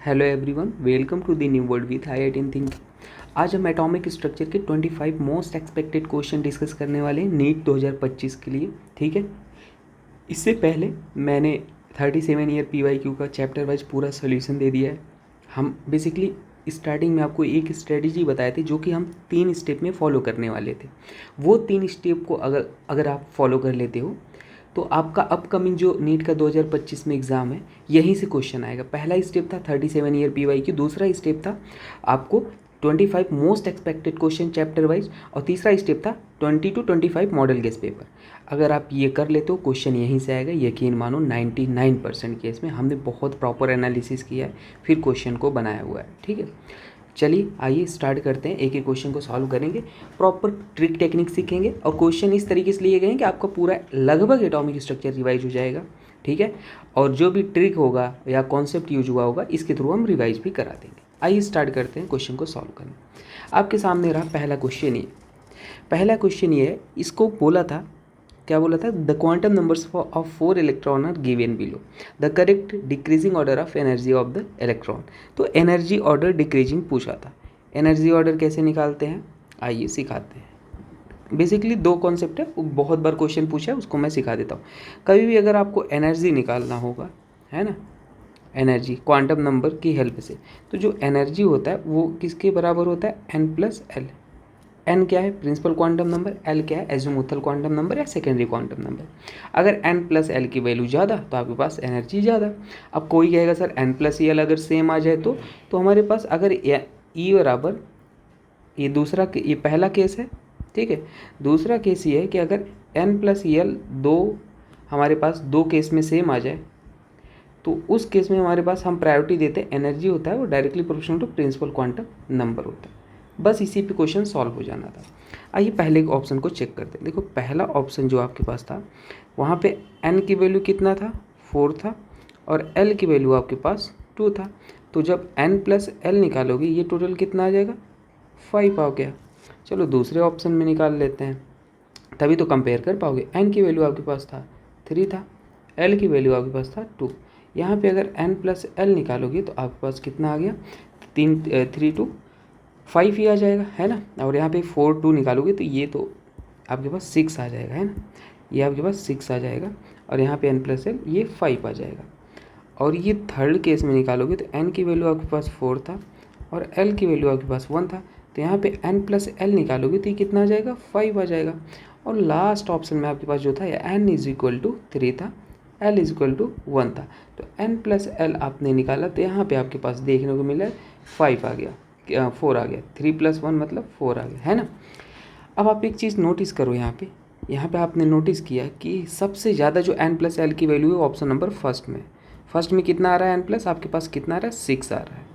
Hello everyone, welcome to the new world with I think. आज हम atomic structure के 25 most expected question discuss करने वाले हैं नीट 2025 के लिए। ठीक है, इससे पहले मैंने 37 ईयर PYQ का चैप्टर वाइज पूरा सोल्यूशन दे दिया है। हम बेसिकली स्टार्टिंग में आपको एक स्ट्रेटजी बताए थे जो कि हम 3 स्टेप में फॉलो करने वाले थे। वो 3 स्टेप को अगर आप फॉलो कर लेते हो तो आपका अपकमिंग जो नीट का 2025 में एग्ज़ाम है यहीं से क्वेश्चन आएगा। पहला स्टेप था 37 ईयर PYQ, दूसरा स्टेप था आपको 25 most expected question chapter wise, और तीसरा स्टेप था 20 to 25 मॉडल गेस पेपर। अगर आप ये कर लेते हो क्वेश्चन यहीं से आएगा, यकीन मानो 99% केस में हमने बहुत प्रॉपर एनालिसिस किया है, फिर क्वेश्चन को बनाया हुआ है। ठीक है, चलिए आइए स्टार्ट करते हैं। एक एक क्वेश्चन को सॉल्व करेंगे, प्रॉपर ट्रिक टेक्निक सीखेंगे, और क्वेश्चन इस तरीके से लिए गए हैं कि आपका पूरा लगभग एटॉमिक स्ट्रक्चर रिवाइज हो जाएगा। ठीक है, और जो भी ट्रिक होगा या कॉन्सेप्ट यूज हुआ होगा इसके थ्रू हम रिवाइज भी करा देंगे। आइए स्टार्ट करते हैं क्वेश्चन को सॉल्व करना। आपके सामने रहा पहला क्वेश्चन। ये है, इसको बोला था, क्या बोला था, the quantum numbers of 4 electron are given below, the correct decreasing order of energy of the electron. तो एनर्जी ऑर्डर डिक्रीजिंग पूछा था। एनर्जी ऑर्डर कैसे निकालते हैं आइए सिखाते हैं। बेसिकली 2 कॉन्सेप्ट है, बहुत बार क्वेश्चन पूछा है, उसको मैं सिखा देता हूँ। कभी भी अगर आपको एनर्जी निकालना होगा, है ना, एनर्जी क्वांटम नंबर की हेल्प से, तो जो एनर्जी होता है वो किसके बराबर होता है, n+l। एन क्या है, प्रिंसिपल क्वांटम नंबर, एल क्या है, एजीमुथल क्वांटम नंबर या सेकेंडरी क्वांटम नंबर। अगर n+l की वैल्यू ज़्यादा तो आपके पास एनर्जी ज़्यादा। अब कोई कहेगा सर n+l अगर सेम आ जाए तो हमारे पास अगर ई बराबर, ये पहला केस है। ठीक है, दूसरा केस ये है कि अगर n+l हमारे पास 2 केस में सेम आ जाए तो उस केस में हमारे पास हम प्रायोरिटी देते हैं, एनर्जी होता है वो directly proportional to principal quantum number होता है। बस इसी पे क्वेश्चन सॉल्व हो जाना था। आइए पहले ऑप्शन को चेक करते हैं। देखो पहला ऑप्शन जो आपके पास था वहाँ पे n की वैल्यू कितना था, 4 था, और l की वैल्यू आपके पास 2 था। तो जब n+l निकालोगे ये टोटल कितना आ जाएगा, 5 आ गया। चलो दूसरे ऑप्शन में निकाल लेते हैं, तभी तो कंपेयर कर पाओगे। n की वैल्यू आपके पास था 3 था, l की वैल्यू आपके पास था 2। यहाँ पे अगर n+l निकालोगे तो आपके पास कितना आ गया, 3 2 5 ही आ जाएगा, है ना। और यहाँ पे 4 2 निकालोगे तो ये तो आपके पास 6 आ जाएगा, है ना, ये आपके पास 6 आ जाएगा। और यहाँ पे n+l ये 5 आ जाएगा। और ये थर्ड केस में निकालोगे तो n की वैल्यू आपके पास 4 था और l की वैल्यू आपके पास 1 था। तो यहाँ पे n+l निकालोगे तो ये कितना आ जाएगा, 5 आ जाएगा। और लास्ट ऑप्शन में आपके पास जो था n=3 था, l=1 था। तो n+l आपने निकाला तो यहाँ पे आपके पास देखने को मिला 5 आ गया, 4 आ गया, 3+1 मतलब 4 आ गया, है ना। अब आप एक चीज़ नोटिस करो, यहाँ पे आपने नोटिस किया कि सबसे ज़्यादा जो n+l की वैल्यू है ऑप्शन नंबर फर्स्ट में कितना आ रहा है, n+ आपके पास कितना आ रहा है, 6 आ रहा है।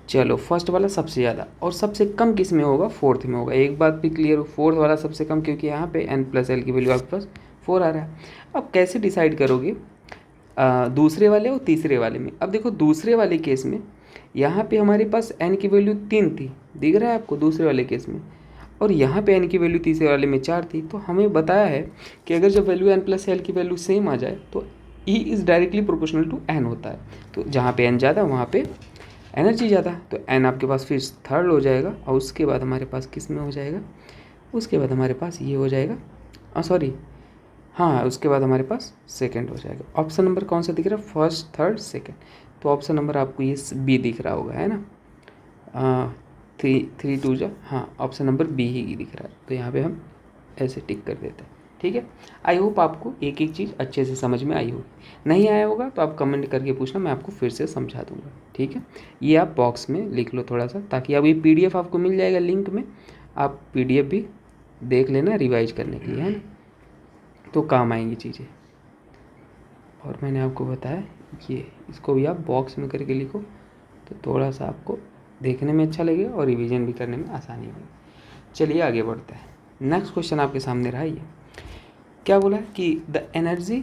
चलो फर्स्ट वाला सबसे ज़्यादा, और सबसे कम किस में होगा, फोर्थ में होगा। एक बात भी क्लियर हो, फोर्थ वाला सबसे कम, क्योंकि यहाँ पे n+l की वैल्यू आपके पास 4 आ रहा है। अब कैसे डिसाइड करोगे दूसरे वाले और तीसरे वाले में। अब देखो दूसरे वाले केस में यहाँ पे हमारे पास n की वैल्यू 3 थी, दिख रहा है आपको दूसरे वाले केस में, और यहाँ पे n की वैल्यू तीसरे वाले में 4 थी। तो हमें बताया है कि अगर जब वैल्यू n+l की वैल्यू सेम आ जाए तो E is directly proportional to n होता है। तो जहाँ पे n ज़्यादा वहाँ पे एनर्जी ज़्यादा, तो n आपके पास फिर थर्ड हो जाएगा, और उसके बाद हमारे पास किस में हो जाएगा, उसके बाद हमारे पास ये हो जाएगा, सॉरी हाँ, उसके बाद हमारे पास सेकंड हो जाएगा। ऑप्शन नंबर कौन सा दिख रहा है, फर्स्ट थर्ड सेकंड। तो ऑप्शन नंबर आपको ये बी दिख रहा होगा, है ना, 3 2 जा, हाँ ऑप्शन नंबर बी ही दिख रहा है। तो यहाँ पे हम ऐसे टिक कर देते हैं। ठीक है, आई होप आपको एक एक चीज़ अच्छे से समझ में आई होगी। नहीं आया होगा तो आप कमेंट करके पूछना, मैं आपको फिर से समझा दूंगा। ठीक है, ये आप बॉक्स में लिख लो थोड़ा सा, ताकि अब ये PDF आपको मिल जाएगा लिंक में, आप PDF भी देख लेना रिवाइज करने के लिए, है ना, तो काम आएंगी चीज़ें। और मैंने आपको बताया ये, इसको भी आप बॉक्स में करके लिखो तो थोड़ा सा आपको देखने में अच्छा लगेगा और रिवीजन भी करने में आसानी होगी। चलिए आगे बढ़ते हैं। नेक्स्ट क्वेश्चन आपके सामने रहा, ये क्या बोला है कि the energy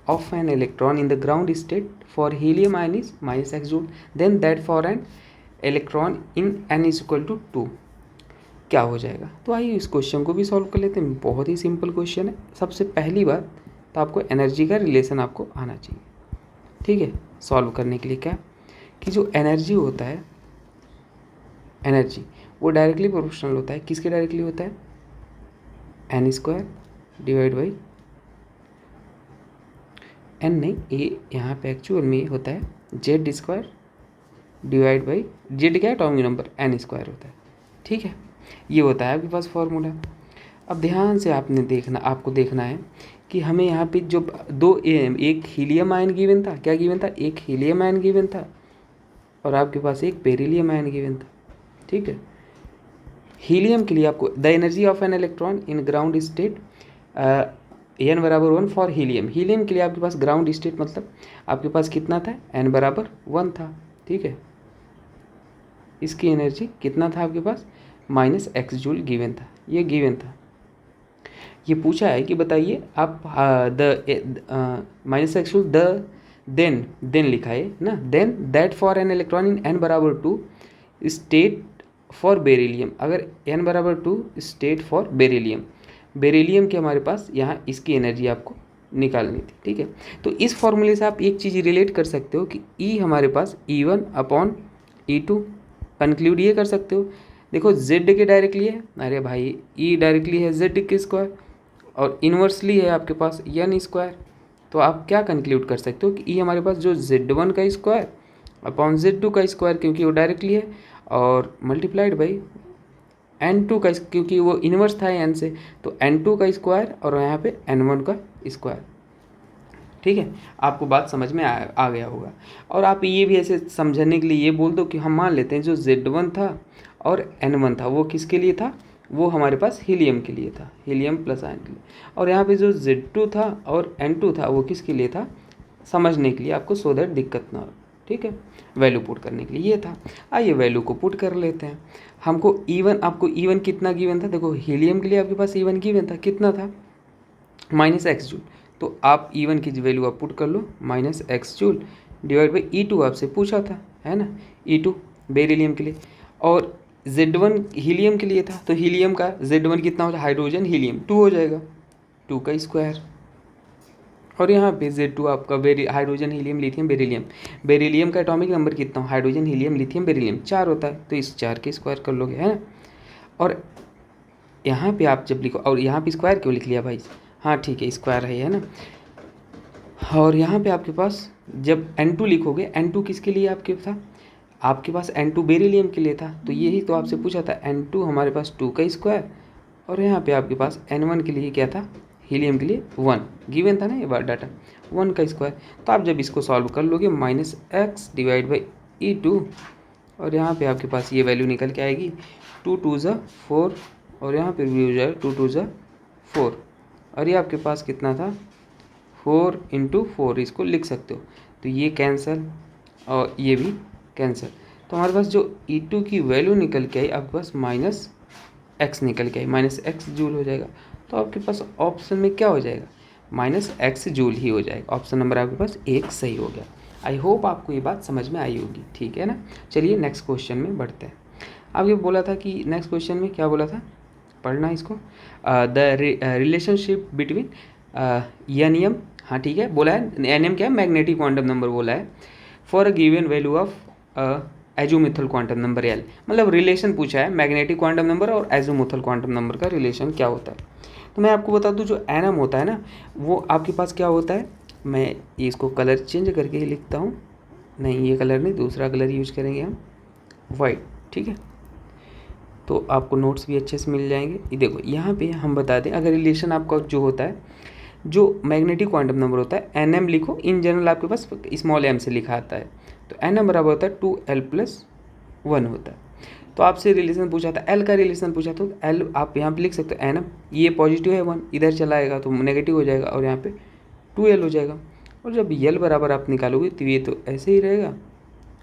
of an electron in the ground state for helium ion is -x joule, then that for an electron in n=2 क्या हो जाएगा। तो आइए इस क्वेश्चन को भी सॉल्व कर लेते हैं। बहुत ही सिंपल क्वेश्चन है। सबसे पहली बात तो आपको एनर्जी का रिलेशन आपको आना चाहिए। ठीक है, सॉल्व करने के लिए क्या कि जो एनर्जी होता है, एनर्जी वो डायरेक्टली प्रोपोर्शनल होता है, किसके डायरेक्टली होता है, n square divide by n नहीं, ये यहाँ पे एक्चुअल में होता है Z square divide by Z क्या है, एटॉमिक नंबर, एन स्क्वायर होता है। ठीक है, ये होता है आपके पास फॉर्मूला। अब ध्यान से आपको देखना है कि हमें यहाँ पे जो एक हीलियम आयन गिवन था, क्या गिवन था, एक हीलियम आयन गिवन था और आपके पास एक बेरिलियम आयन गिवन था। ठीक है, हीलियम के लिए आपको the energy of an electron in ground state n बराबर 1 फॉर हीलियम। हीलियम के लिए आपके पास ग्राउंड स्टेट मतलब आपके पास कितना था, एन बराबर 1 था। ठीक है, इसकी एनर्जी कितना था आपके पास, -x जूल गिवन था, ये गिवन था। ये पूछा है कि बताइए आप -x जूल देन लिखा है ना, then that for an electron in n बराबर 2 स्टेट फॉर बेरिलियम। अगर n बराबर 2 स्टेट फॉर बेरिलियम के हमारे पास यहाँ इसकी एनर्जी आपको निकालनी थी। ठीक है, तो इस फॉर्मूले से आप एक चीज़ रिलेट कर सकते हो कि E हमारे पास E1 अपॉन E2, कंक्लूड ये कर सकते हो। देखो Z के डायरेक्टली है, अरे भाई E डायरेक्टली है Z के स्क्वायर और इन्वर्सली है आपके पास n स्क्वायर, तो आप क्या कंक्लूड कर सकते हो कि E हमारे पास जो Z1 का स्क्वायर अपॉन Z2 का स्क्वायर, क्योंकि वो डायरेक्टली है, और मल्टीप्लाइड बाई n2 का, क्योंकि वो इन्वर्स था n से, तो n2 का स्क्वायर और यहाँ पे n1 का स्क्वायर। ठीक है, आपको बात समझ में आ गया होगा। और आप ये भी ऐसे समझने के लिए ये बोल दो कि हम मान लेते हैं जो Z1 था और n1 था वो किसके लिए था, वो हमारे पास हीलियम के लिए था, हीलियम प्लस आयन के लिए। और यहाँ पे जो Z2 था और n2 था वो किसके लिए था, समझने के लिए आपको, सो दैट दिक्कत ना हो। ठीक है, वैल्यू पुट करने के लिए ये था। आइए वैल्यू को पुट कर लेते हैं। हमको आपको E1 कितना गिवन था, देखो हीलियम के लिए आपके पास E1 गिवन था, कितना था, -x जूल। तो आप E1 की वैल्यू आप पुट कर लो, -x joule divide by E2 आपसे पूछा था, है ना, E2 बेरिलियम के लिए, और Z1 हीलियम के लिए था, तो हीलियम का Z1 कितना हो जाएगा, हाइड्रोजन हीलियम 2 हो जाएगा, 2 का स्क्वायर, और यहाँ पे Z2 आपका हाइड्रोजन हीलियम लिथियम बेरिलियम का एटॉमिक नंबर कितना हो, हाइड्रोजन हीलियम लिथियम बेरिलियम 4 होता है, तो इस 4 के स्क्वायर कर लोगे, है ना। और यहाँ पे आप जब लिखो, और यहाँ पे स्क्वायर क्यों लिख लिया भाई, हाँ ठीक है स्क्वायर है ना। और यहाँ पे आपके पास जब N2 लिखोगे, N2 किसके लिए आपके था, आपके पास N2 बेरिलियम के लिए था, तो यही तो आपसे पूछा था, N2 हमारे पास 2 का स्क्वायर, और यहाँ पे आपके पास N1 के लिए क्या था, हीलियम के लिए 1 गिवन था ना, ये बार डाटा 1 का स्क्वायर। तो आप जब इसको सॉल्व कर लोगे, -x डिवाइड बाई E2, और यहाँ पे आपके पास ये वैल्यू निकल के आएगी 2 2 ज़ा 4, और यहाँ पर भी हो जाएगा 2 2 ज़ा 4, और ये आपके पास कितना था, 4 × 4 इसको लिख सकते हो, तो ये कैंसिल और ये भी कैंसिल। तो हमारे पास जो E2 की वैल्यू निकल के आई आपके पास -x निकल के आई, -x जूल हो जाएगा। तो आपके पास ऑप्शन में क्या हो जाएगा, -x जूल ही हो जाएगा। ऑप्शन नंबर आपके पास 1 सही हो गया। आई होप आपको ये बात समझ में आई होगी, ठीक है ना। चलिए नेक्स्ट क्वेश्चन में बढ़ते हैं। अब ये बोला था कि नेक्स्ट क्वेश्चन में क्या बोला था, पढ़ना इसको, द रिलेशनशिप बिटवीन एन, हाँ ठीक है, बोला है एन क्या है, मैग्नेटिक क्वांटम नंबर बोला है, for a given value of azimuthal quantum number L, मतलब रिलेशन पूछा है मैग्नेटिक क्वांटम नंबर और एजोमिथल क्वांटम नंबर का रिलेशन क्या होता है। तो मैं आपको बता दूं, जो एनम होता है ना, वो आपके पास क्या होता है, मैं इसको कलर चेंज करके ही लिखता हूँ, नहीं ये कलर नहीं, दूसरा कलर यूज करेंगे हम, वाइट, ठीक है। तो आपको नोट्स भी अच्छे से मिल जाएंगे। ये देखो यहाँ पे हम बता दें, अगर रिलेशन आपका जो होता है, जो मैग्नेटिक क्वांटम नंबर होता है, एन एम लिखो, इन जनरल आपके पास स्मॉल एम से लिखा आता है, तो एन एम बराबर होता है 2l+1 होता है। तो आपसे रिलेशन पूछा था, एल का रिलेशन पूछा तो एल आप यहाँ पे लिख सकते हो, एन एम ये पॉजिटिव है 1, इधर चला आएगा तो नेगेटिव हो जाएगा, और यहाँ पे 2l हो जाएगा। और जब यल बराबर आप निकालोगे तो ये तो ऐसे ही रहेगा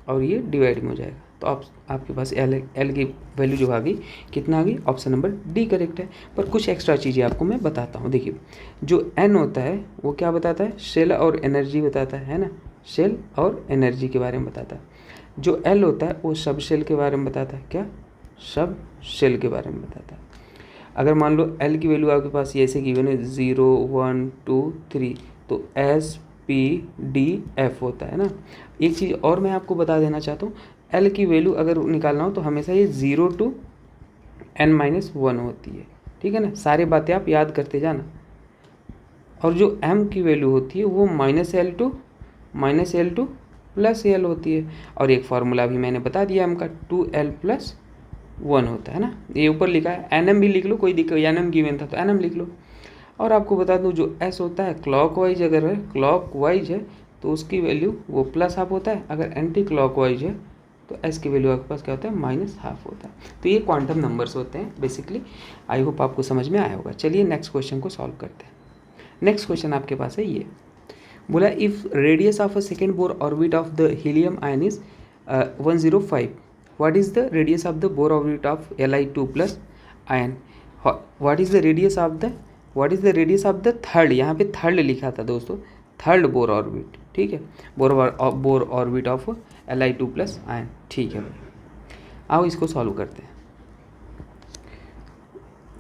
और ये डिवाइड में हो जाएगा। तो आपके पास एल की वैल्यू जो आ गई, कितना आ गई, ऑप्शन नंबर डी करेक्ट है। पर कुछ एक्स्ट्रा चीज़ें आपको मैं बताता हूँ। देखिए जो एन होता है वो क्या बताता है, शेल और एनर्जी बताता है ना, शेल और एनर्जी के बारे में बताता है। जो एल होता है वो सब शेल के बारे में बताता है, क्या, सब शेल के बारे में बताता है। अगर मान लो एल की वैल्यू आपके पास ये ऐसे गिवन है 0 1 2 3, तो एस PDF होता है ना। एक चीज़ और मैं आपको बता देना चाहता हूँ, L की वैल्यू अगर निकालना हो तो हमेशा ये 0 to n-1 होती है, ठीक है ना। सारी बातें आप याद करते जाना। और जो M की वैल्यू होती है वो -L टू प्लस L होती है। और एक फार्मूला भी मैंने बता दिया M का 2L+1 होता है ना। ये ऊपर लिखा है, NM भी लिख लो, कोई दिक्कत, NM गिवन था तो NM लिख लो। और आपको बता दूं जो S होता है क्लॉकवाइज, अगर है क्लॉकवाइज है तो उसकी वैल्यू वो प्लस हाफ होता है, अगर एंटी क्लॉकवाइज है तो S की वैल्यू आपके पास क्या होता है, -हाफ होता है। तो ये क्वांटम नंबर्स होते हैं बेसिकली। आई होप आपको समझ में आया होगा। चलिए नेक्स्ट क्वेश्चन को सॉल्व करते हैं। नेक्स्ट क्वेश्चन आपके पास है ये, बोला if radius of a second Bohr orbit of the helium ion is 105, what is the radius of the Bohr orbit of Li2+ ion, what is the radius of the third, यहाँ पे third लिखा था दोस्तों, third Bohr orbit, ठीक है, bore orbit of Li2+ ion, ठीक है भाई। आओ इसको सॉल्व करते हैं।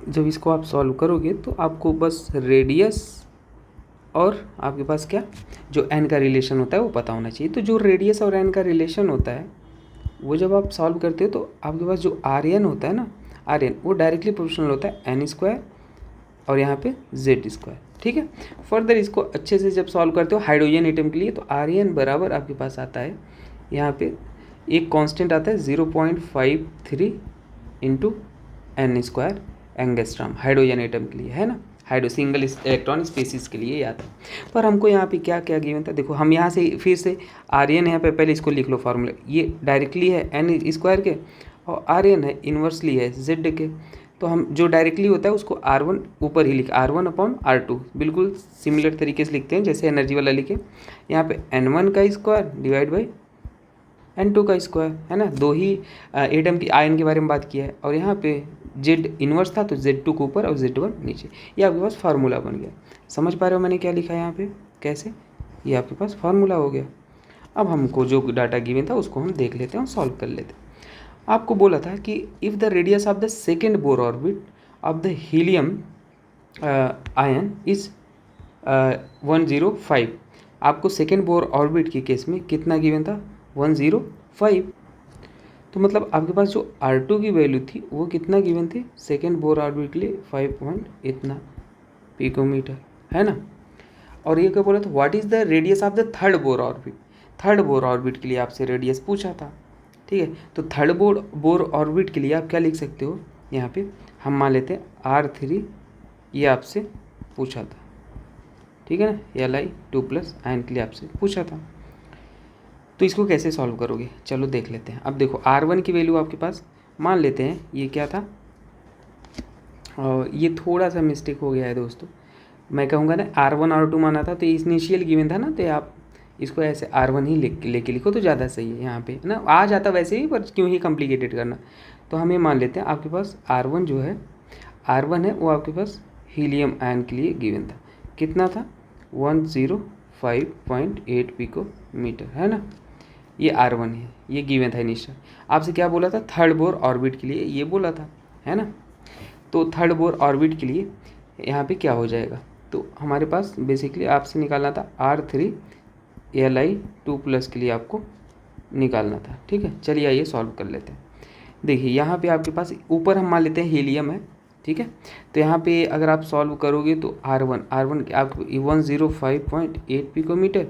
जब इसको आप सॉल्व करोगे तो आपको बस रेडियस और आपके पास क्या जो n का रिलेशन होता है वो पता होना चाहिए। तो जो रेडियस और n का रिलेशन होता है वो जब आप सॉल्व करते हो तो आपके पास जो Rn होता है ना, Rn वो डायरेक्टली प्रोपोर्शनल होता है n² और यहाँ पे z², ठीक है। फर्दर इसको अच्छे से जब सॉल्व करते हो हाइड्रोजन एटम के लिए तो Rn बराबर आपके पास आता है, यहाँ पे एक कांस्टेंट आता है 0.53 into n² angstrom hydrogen atom के लिए, है ना, सिंगल इलेक्ट्रॉन स्पीसीज के लिए याद है। पर हमको यहाँ पे क्या क्या गिवन था, देखो हम यहाँ से फिर से Rn यहाँ पे पहले इसको लिख लो फार्मूला, ये डायरेक्टली है n² के और Rn है इन्वर्सली है z के। तो हम जो डायरेक्टली होता है उसको R1 ऊपर ही लिख, R1/R2 बिल्कुल सिमिलर तरीके से लिखते हैं जैसे एनर्जी वाला लिखे। यहाँ पे n1 का स्क्वायर डिवाइड बाई n2 का स्क्वायर, है ना, दो ही एटम की आयन के बारे में बात किया है। और यहाँ पे z इन्वर्स था तो z2 को ऊपर और z1 नीचे, ये आपके पास फार्मूला बन गया। समझ पा रहे हो मैंने क्या लिखा है यहाँ पे कैसे, ये आपके पास फार्मूला हो गया। अब हमको जो डाटा गिवन था उसको हम देख लेते हैं और सॉल्व कर लेते हैं। आपको बोला था कि if the radius of the second Bohr orbit of the helium ion is 105, आपको सेकेंड बोर ऑर्बिट के केस में कितना गिवन था, 105। तो मतलब आपके पास जो R2 की वैल्यू थी वो कितना गिवन थी सेकेंड बोर ऑर्बिट के लिए, 5 पिकोमीटर, है ना। और ये क्या बोला था, what is the radius of the third Bohr orbit, third Bohr orbit के लिए आपसे रेडियस पूछा था, ठीक है। तो थर्ड बोर ऑर्बिट के लिए आप क्या लिख सकते हो, यहाँ पे हम मान लेते हैं R3, ये आपसे पूछा था, ठीक है ना, Li2+ आयन के लिए आपसे पूछा था। तो इसको कैसे सॉल्व करोगे, चलो देख लेते हैं। अब देखो R1 की वैल्यू आपके पास मान लेते हैं, ये क्या था, और ये थोड़ा सा मिस्टेक हो गया है दोस्तों, मैं कहूँगा ना R1 R2 माना था तो इनिशियल गिवन था ना, तो आप इसको ऐसे R1 ही लेके लिखो तो ज़्यादा सही है। यहाँ पे ना आ जाता वैसे ही, पर क्यों ही कॉम्प्लिकेटेड करना। तो हम ये मान लेते हैं आपके पास R1 जो है, R1 है वो आपके पास हीलियम आयन के लिए गिवन था, कितना था 105.8 पिकोमीटर, है ना, ये R1 है, ये गिवन था इनिशियल। आपसे क्या बोला था, थर्ड बोर ऑर्बिट के लिए ये बोला था, है ना। तो थर्ड बोर ऑर्बिट के लिए यहाँ पे क्या हो जाएगा, तो हमारे पास बेसिकली आपसे निकालना था R3 Li2+ के लिए आपको निकालना था, ठीक है। चलिए आइए सॉल्व कर लेते हैं। देखिए यहाँ पे आपके पास ऊपर हम मान लेते हैं हीलियम है, ठीक है। तो यहाँ पे अगर आप सॉल्व करोगे तो R1 आपको 105.8 पिकोमीटर,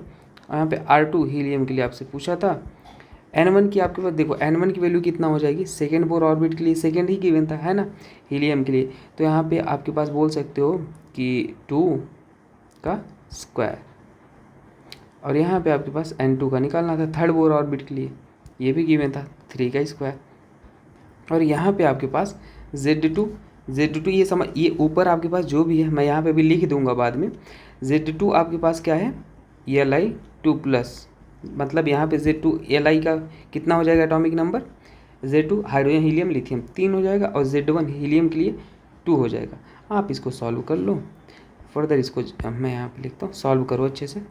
और यहाँ पे R2 हीलियम के लिए आपसे पूछा था। N1 की आपके पास देखो N1 की वैल्यू कितना हो जाएगी, सेकेंड बोर ऑर्बिट के लिए सेकेंड ही गिवन था, है ना, हीलियम के लिए। तो यहाँ पे आपके पास बोल सकते हो कि 2 का स्क्वायर, और यहाँ पे आपके पास N2 का निकालना था थर्ड बोर ऑर्बिट के लिए, ये भी गिवन था 3 का स्क्वायर। और यहाँ पे आपके पास Z2 ये समझ, ये ऊपर आपके पास जो भी है मैं यहाँ पे भी लिख दूंगा बाद में। Z2 आपके पास क्या है, Li2+, मतलब यहाँ पे Z2 Li का कितना हो जाएगा atomic number, Z2 hydrogen helium lithium 3 हो जाएगा, और Z1 हीलियम के लिए 2 हो जाएगा। आप इसको सॉल्व कर लो फर्दर, इसको मैं यहाँ पे लिखता हूँ, सॉल्व करो अच्छे से।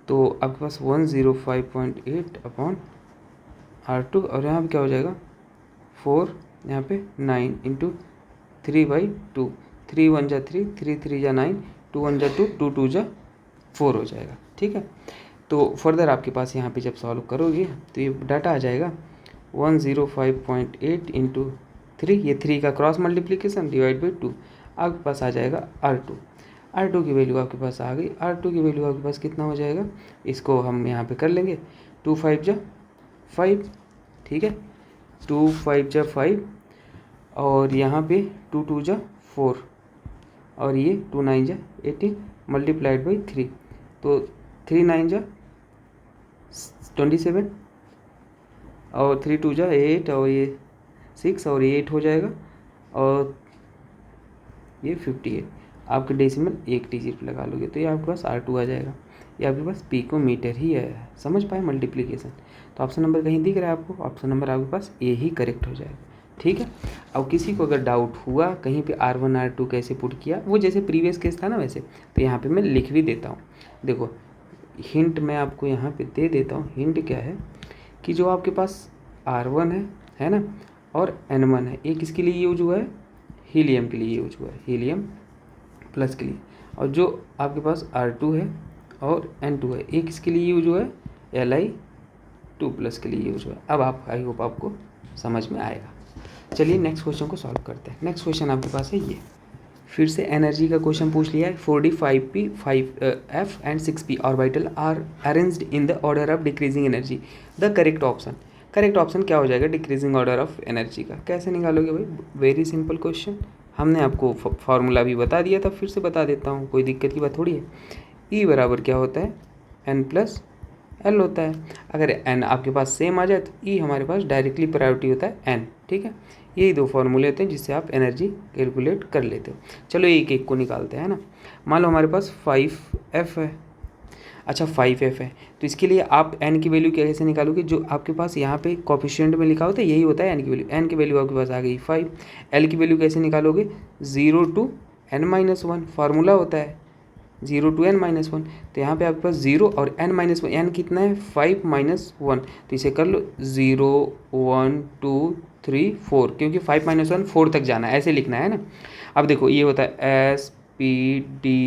तो आपके पास 105.8/R2, और यहाँ पे क्या हो जाएगा 4, यहाँ पे 9 इंटू 3/2, 3 1 जा 3, 3 3 जा 9, 2 1 जा 2, 2 2 जा 4 हो जाएगा। ठीक है। तो फर्दर आपके पास यहाँ पे जब सॉल्व करोगे तो ये डाटा आ जाएगा 105.8 इंटू 3, ये 3 का क्रॉस मल्टीप्लिकेशन डिवाइड बाई 2, आपके पास आ जाएगा R2 की वैल्यू आपके पास आ गई। R2 की वैल्यू आपके पास कितना हो जाएगा, इसको हम यहाँ पे कर लेंगे 2 5 जा 5, ठीक है, 2 5 जा 5 और यहाँ पे 2 2 जा 4 और ये 2 9 जा 18 मल्टीप्लाइड बाई 3, तो 3 9 जा 27 और 3 2 जा 8 और ये 6 और ये 8 हो जाएगा और ये 58। आपके डेसिमल एक डिजिट लगा लोगे तो ये आपके पास R2 आ जाएगा। ये आपके पास पिकोमीटर ही है। समझ पाए मल्टीप्लिकेशन? तो ऑप्शन नंबर कहीं दिख रहा है आपको? ऑप्शन नंबर आपके पास ए ही करेक्ट हो जाएगा। ठीक है। अब किसी को अगर डाउट हुआ कहीं पे R1 R2 कैसे पुट किया, वो जैसे प्रीवियस केस था ना वैसे, तो यहाँ पे मैं लिख भी देता हूँ। देखो हिंट मैं आपको यहाँ पे दे देता हूँ। हिंट क्या है कि जो आपके पास R1 है ना, और N1 है, एक इसके लिए यूज हुआ है, हीलियम के लिए यूज हुआ है, हीलियम प्लस के लिए, और जो आपके पास R2 है और N2 है, एक इसके लिए यूज हुआ है Li2 प्लस के लिए यूज हुआ है। अब आप आई होप आपको समझ में आएगा। चलिए नेक्स्ट क्वेश्चन को सॉल्व करते हैं। नेक्स्ट क्वेश्चन आपके पास है ये, फिर से एनर्जी का क्वेश्चन पूछ लिया है। 4d 5p 5f and 6p orbital are arranged in the order of decreasing energy, the correct option. Correct option क्या हो जाएगा डिक्रीजिंग ऑर्डर ऑफ एनर्जी का? कैसे निकालोगे भाई? वेरी सिंपल क्वेश्चन, हमने आपको फार्मूला भी बता दिया था, फिर से बता देता हूँ, कोई दिक्कत की बात थोड़ी है। ई बराबर क्या होता है, एन प्लस एल होता है। अगर एन आपके पास सेम आ जाए तो ई हमारे पास डायरेक्टली प्रायोरिटी होता है एन। ठीक है, यही दो फॉर्मूले होते हैं जिससे आप एनर्जी कैलकुलेट कर लेते हो। चलो एक एक को निकालते हैं ना। मान लो हमारे पास 5F है। अच्छा 5F है तो इसके लिए आप n की वैल्यू कैसे निकालोगे? जो आपके पास यहाँ पे कोफिशिएंट में लिखा होता है यही होता है n की वैल्यू। n की वैल्यू आपके पास आ गई 5। l की वैल्यू कैसे निकालोगे? 0 to n-1 फार्मूला होता है 0 to n-1। तो यहाँ पे आपके पास 0 और n-1, n कितना है 5 - 1, तो इसे कर लो 0 1 2 3 4, क्योंकि 5 - 1 4 तक जाना है, ऐसे लिखना है ना। अब देखो ये होता है S P D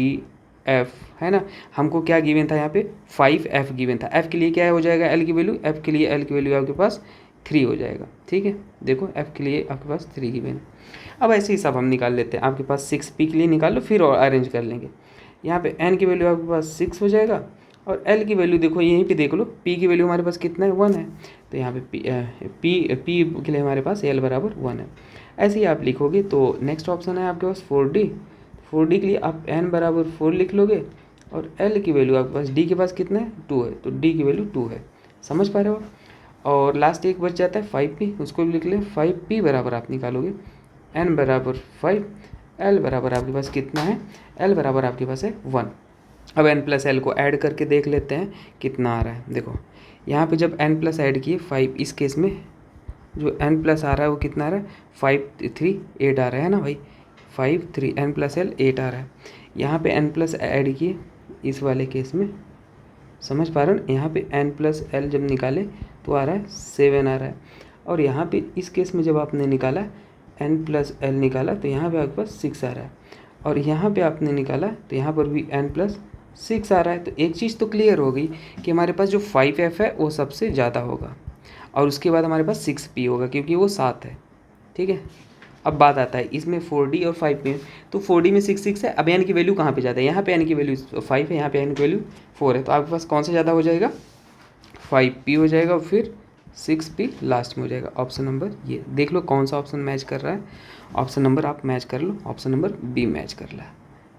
F, है ना। हमको क्या गिवन था यहाँ पे 5F गिवन था। F के लिए क्या हो जाएगा L की वैल्यू? F के लिए L की वैल्यू आपके पास 3 हो जाएगा। ठीक है, देखो F के लिए आपके पास 3 गिवन है। अब ऐसे ही सब हम निकाल लेते हैं। आपके पास 6P के लिए निकाल लो, फिर और अरेंज कर लेंगे। यहाँ पे n की वैल्यू आपके पास 6 हो जाएगा और l की वैल्यू देखो यहीं पे देख लो, p की वैल्यू हमारे पास कितना है 1 है, तो यहाँ पे p के लिए हमारे पास l बराबर 1 है। ऐसे ही आप लिखोगे तो नेक्स्ट ऑप्शन है आपके पास 4d के लिए आप n बराबर 4 लिख लोगे और l की वैल्यू आपके पास d के पास कितना है 2 है, तो d की वैल्यू 2 है। समझ पा रहे हो? और लास्ट एक बच जाता है 5p, उसको भी लिख लें। 5p बराबर आप निकालोगे n बराबर 5, l बराबर आपके पास कितना है? l बराबर आपके पास है 1। अब n प्लस एल को ऐड करके देख लेते हैं कितना आ रहा है। देखो यहाँ पे जब n प्लस ऐड किए 5, इस केस में जो n प्लस आ रहा है वो कितना आ रहा है 5 3 8 आ रहा है ना भाई, 5 3 n प्लस एल 8 आ रहा है। यहाँ पे n प्लस ऐड किए इस वाले केस में, समझ पा रहे हो? यहाँ पे n प्लस एल जब निकाले तो आ रहा है 7 आ रहा है, और यहाँ पे इस केस में जब आपने निकाला n प्लस एल निकाला तो यहाँ पे आपके पास 6 आ रहा है, और यहाँ पे आपने निकाला तो यहाँ पर भी n प्लस 6 आ रहा है। तो एक चीज़ तो क्लियर हो गई कि हमारे पास जो 5F है वो सबसे ज़्यादा होगा और उसके बाद हमारे पास 6P होगा क्योंकि वो 7 है। ठीक है, अब बात आता है इसमें 4D और 5P, तो 4D में 6 6 है। अब n की वैल्यू कहाँ पे जाता है? यहाँ पे n की वैल्यू 5 है, यहाँ पे n की वैल्यू 4 है, तो आपके पास कौन सा ज़्यादा हो जाएगा? 5P हो जाएगा, फिर 6P लास्ट में हो जाएगा। ऑप्शन नंबर ये देख लो कौन सा ऑप्शन मैच कर रहा है। ऑप्शन नंबर आप मैच कर लो, ऑप्शन नंबर बी मैच कर रहा है।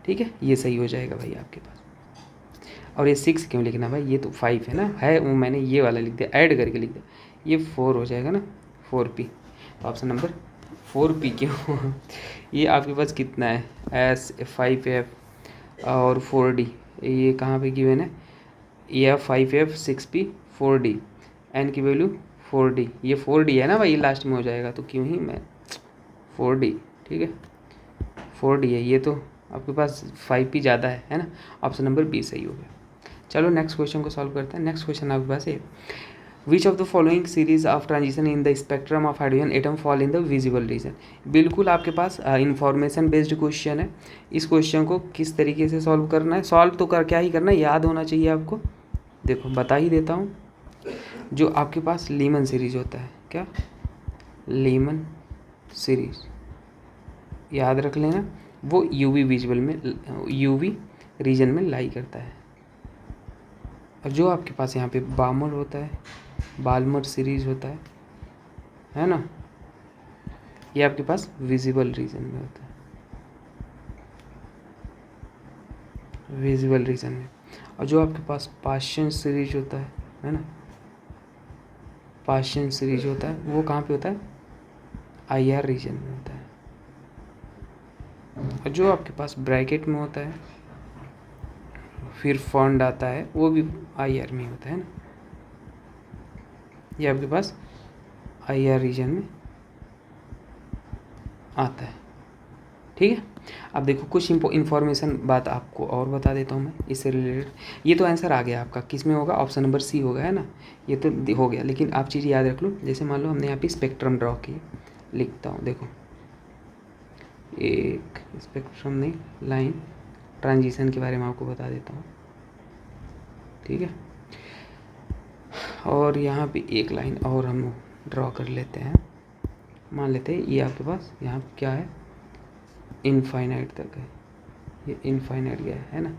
ठीक है, ये सही हो जाएगा भाई आपके पास। और ये 6 क्यों लिखना भाई, ये तो 5 है ना, है वो मैंने ये वाला लिख दिया, ऐड करके लिख दिया, ये 4 हो जाएगा ना 4P। तो ऑप्शन नंबर 4P क्यों ये आपके पास कितना है S 5F और 4D, ये कहाँ पे गिवन है? ये 5F 6P 4D, n की वैल्यू 4D, ये 4D है ना भाई, लास्ट में हो जाएगा, तो क्यों ही मैं 4D। ठीक है 4D है, ये तो आपके पास 5P ज़्यादा है ना। ऑप्शन नंबर बी सही हो गया। चलो नेक्स्ट क्वेश्चन को सॉल्व करते हैं। नेक्स्ट क्वेश्चन आपके पास है विच of the following series of transition in the spectrum of hydrogen atom fall in the visible region. बिल्कुल आपके पास इंफॉर्मेशन बेस्ड क्वेश्चन है। इस क्वेश्चन को किस तरीके से सॉल्व करना है, सॉल्व तो कर क्या ही करना है, याद होना चाहिए आपको। देखो बता ही देता हूँ, जो आपके पास लीमन सीरीज होता है, क्या लीमन सीरीज याद रख लेना, वो यूवी विजुअल में, यूवी रीजन में लाई करता है। और जो आपके पास यहाँ पे बामर होता है, बाल्मर सीरीज होता है ना, ये आपके पास विजिबल रीजन में होता है, विजिबल रीजन में। और जो आपके पास पाश्चियन सीरीज होता है ना, पाश्चियन सीरीज होता है, वो कहाँ पे होता है, आईआर रीजन में होता है। और जो आपके पास ब्रैकेट में होता है, फिर फंड आता है, वो भी आईआर में होता है ना, ये आपके पास आईआर रीजन में आता है। ठीक है, अब देखो कुछ इन्फॉर्मेशन बात आपको और बता देता हूँ मैं इससे रिलेटेड। ये तो आंसर आ गया आपका, किस में होगा, ऑप्शन नंबर सी होगा, है ना, ये तो हो गया। लेकिन आप चीज़ याद रख लो, जैसे मान लो हमने यहाँ पे स्पेक्ट्रम ड्रॉ किया, लिखता हूँ, देखो एक स्पेक्ट्रम नहीं, लाइन ट्रांजिशन के बारे में आपको बता देता हूँ, ठीक है। और यहाँ पे एक लाइन और हम ड्रॉ कर लेते हैं, मान लेते हैं ये आपके पास यहाँ क्या है, इनफाइनाइट तक है, ये इनफाइनाइट गया है ना,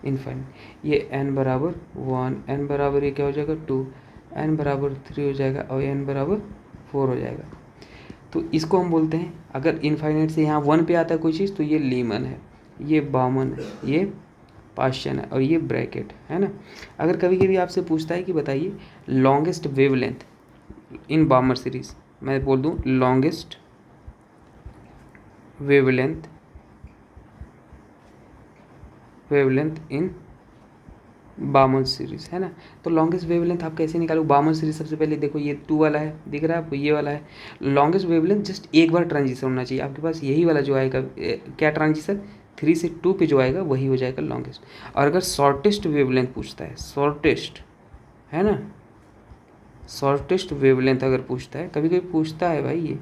इनफाइनाइट, ये n बराबर 1, n बराबर ये क्या हो जाएगा 2, n बराबर 3 हो जाएगा, और n बराबर 4 हो जाएगा। तो इसको हम बोलते हैं, अगर इनफाइनाइट से यहाँ 1 पे आता है कोई चीज़, तो ये लीमन है, ये बामन है, ये पाश्चियन है, और ये ब्रैकेट है ना। अगर कभी कभी आपसे पूछता है कि बताइए longest wavelength in Balmer series, मैं बोल दूँ longest wavelength in Balmer series, है ना। तो लॉन्गेस्ट वेवलेंथ आप कैसे निकालो, बामन सीरीज सबसे पहले देखो, ये 2 वाला है, दिख रहा है आपको, ये वाला है। लॉन्गेस्ट वेवलेंथ जस्ट एक बार ट्रांजिशन होना चाहिए आपके पास, यही वाला जो आएगा, क्या ट्रांजिशन 3 से 2 पे जो आएगा वही हो जाएगा लॉन्गेस्ट। और अगर शॉर्टेस्ट वेवलेंथ पूछता है, शॉर्टेस्ट, है ना, शॉर्टेस्ट वेवलेंथ अगर पूछता है, कभी कभी पूछता है भाई ये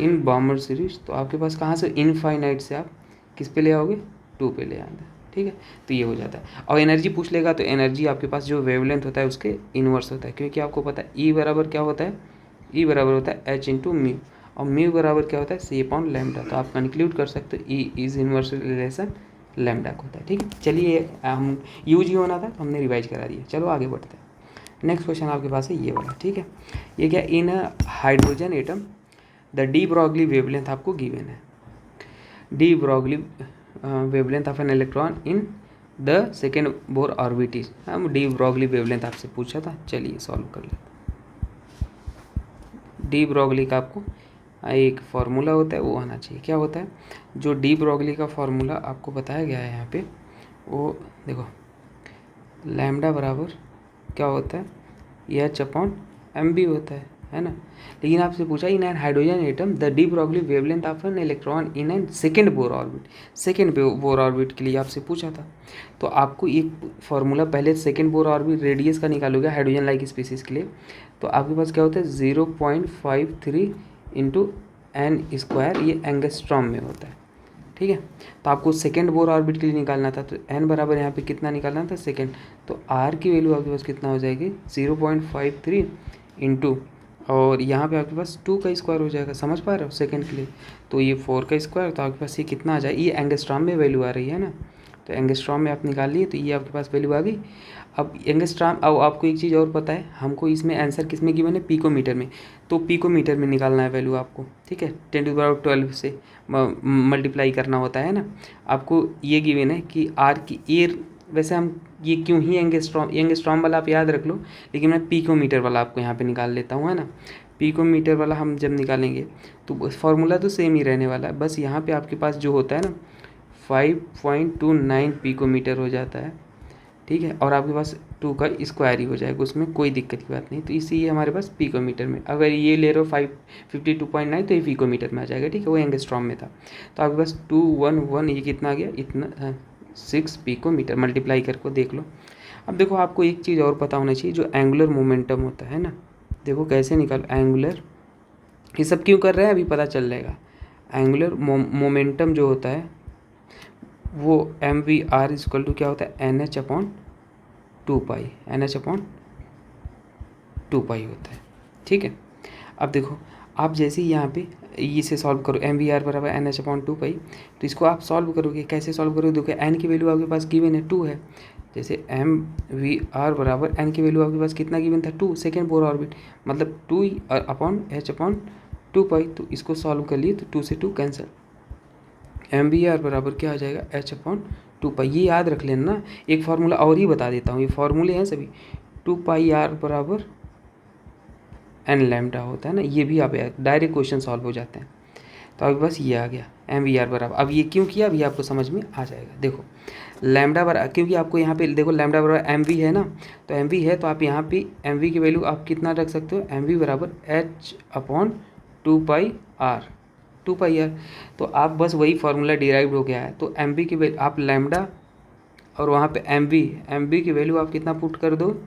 इन बामर सीरीज, तो आपके पास कहाँ से, इनफाइनाइट से आप किस पे ले आओगे, 2 पे ले आना, ठीक है। तो ये हो जाता है। और एनर्जी पूछ लेगा, तो एनर्जी आपके पास जो वेवलेंथ होता है उसके इन्वर्स होता है, क्योंकि आपको पता है ई बराबर क्या होता है, ई बराबर होता है एच इंटू म्यू, और म्यू बराबर क्या होता है सी अपॉन लैम्डा। तो आप कंक्लूड कर सकते हो E is inverse relation lambda का होता है, ठीक है। चलिए हम यूज ही होना था तो हमने रिवाइज करा दिया, चलो आगे बढ़ते हैं। नेक्स्ट क्वेश्चन आपके पास है ये वाला, ठीक है। ये क्या, in hydrogen atom the de Broglie wavelength आपको गिवन है, de Broglie wavelength of an electron in the second Bohr orbit is, हम डी ब्रॉगली वेवलेंथ आपसे पूछा था, चलिए सॉल्व कर लेते हैं। डी ब्रॉगली का आपको एक फार्मूला होता है, वो आना चाहिए, क्या होता है, जो डी ब्रॉगली का फार्मूला आपको बताया गया है यहाँ पे, वो देखो लैम्डा बराबर क्या होता है, एच अपॉन एम बी होता है ना। लेकिन आपसे पूछा in an hydrogen atom the de Broglie wavelength of an electron in an second Bohr orbit, second Bohr orbit के लिए आपसे पूछा था। तो आपको एक फार्मूला पहले सेकेंड बोर ऑर्बिट रेडियस का निकालोगे हाइड्रोजन लाइक स्पीसीज के लिए, तो आपके पास क्या होता है 0.53 इंटू एन स्क्वायर, ये एंगस्ट्रॉम में होता है, ठीक है। तो आपको सेकेंड बोर ऑर्बिट के लिए निकालना था, तो एन बराबर यहाँ पे कितना निकालना था सेकेंड, तो आर की वैल्यू आपके पास कितना हो जाएगी 0.53 इंटू, और यहाँ पे आपके पास 2 का स्क्वायर हो जाएगा, समझ पा रहे हो सेकेंड के लिए, तो ये 4 का स्क्वायर, तो आपके पास ये कितना आ जाए, ये एंगस्ट्रॉम में वैल्यू आ रही है ना, तो एंगस्ट्रॉम में आप निकाल लिए, तो ये आपके पास वैल्यू आ गई। अब एंगस्ट्रॉम, अब आपको एक चीज़ और पता है, हमको इसमें आंसर किस में गिवन है, पिकोमीटर में, तो पिकोमीटर में निकालना है वैल्यू आपको, ठीक है। 10⁻12 से मल्टीप्लाई करना होता है ना। आपको ये गिवन है कि आर की एयर, वैसे हम ये क्यों ही एंगस्ट्रॉम वाला आप याद रख लो, लेकिन मैं पिकोमीटर वाला आपको यहाँ पे निकाल लेता हूँ, है ना। पिकोमीटर वाला हम जब निकालेंगे तो फॉर्मूला तो सेम ही रहने वाला है, बस यहाँ पे आपके पास जो होता है ना 5.29 पिकोमीटर हो जाता है, ठीक है। और आपके पास 2 का स्क्वायर ही हो जाएगा, उसमें कोई दिक्कत की बात नहीं। तो इसी ये हमारे पास पिकोमीटर में, अगर ये ले रहे हो 52.9 तो ये पिकोमीटर में आ जाएगा, ठीक है, वो एंगस्ट्रॉम में था। तो आपके पास 211, ये कितना आ गया, इतना 6 पिकोमीटर, मल्टीप्लाई करके देख लो। अब देखो आपको एक चीज़ और पता होना चाहिए, जो एंगुलर मोमेंटम होता है ना, देखो कैसे निकाल एंगुलर, ये सब क्यों कर रहे हैं अभी पता चल जाएगा। एंगुलर मोमेंटम जो होता है वो m v r equal to क्या होता है, n h upon two pi, n h upon two pi होता है, ठीक है। अब देखो आप जैसे ही यहाँ पे इसे सॉल्व करो, एम वी आर बराबर एन एच अपॉन टू पाई, तो इसको आप सॉल्व करोगे, कैसे सॉल्व करोगे, देखो एन की वैल्यू आपके पास गिवन है 2 है, जैसे एम वी आर बराबर एन की वैल्यू आपके पास कितना गिवन था 2, सेकेंड बोर ऑर्बिट, मतलब 2 अपॉन एच अपॉन टू पाई, तो इसको सॉल्व कर लिए तो 2 से 2 कैंसिल, एम वी आर बराबर क्या आ जाएगा एच अपॉन टू पाई। ये याद रख लेना ना, एक फार्मूला और ही बता देता हूँ, ये फार्मूले हैं सभी, 2 पाई आर बराबर एन लैम्डा होता है ना, ये भी आप डायरेक्ट क्वेश्चन सॉल्व हो जाते हैं। तो अभी बस ये आ गया एम वी आर बराबर, अब ये क्यों किया अभी आपको समझ में आ जाएगा। देखो लैम्डा बराबर, क्योंकि आपको यहाँ पे देखो लैम्डा बराबर एम वी है ना, तो एम वी है तो आप यहाँ पे एम वी की वैल्यू आप कितना रख सकते हो, एम वी बराबर h upon two pi r, two pi r, तो आप बस वही फार्मूला डिराइव हो गया है। तो एम वी की वैल्यू आप लैम्डा और वहाँ पे एम वी की वैल्यू आप कितना पुट कर दो,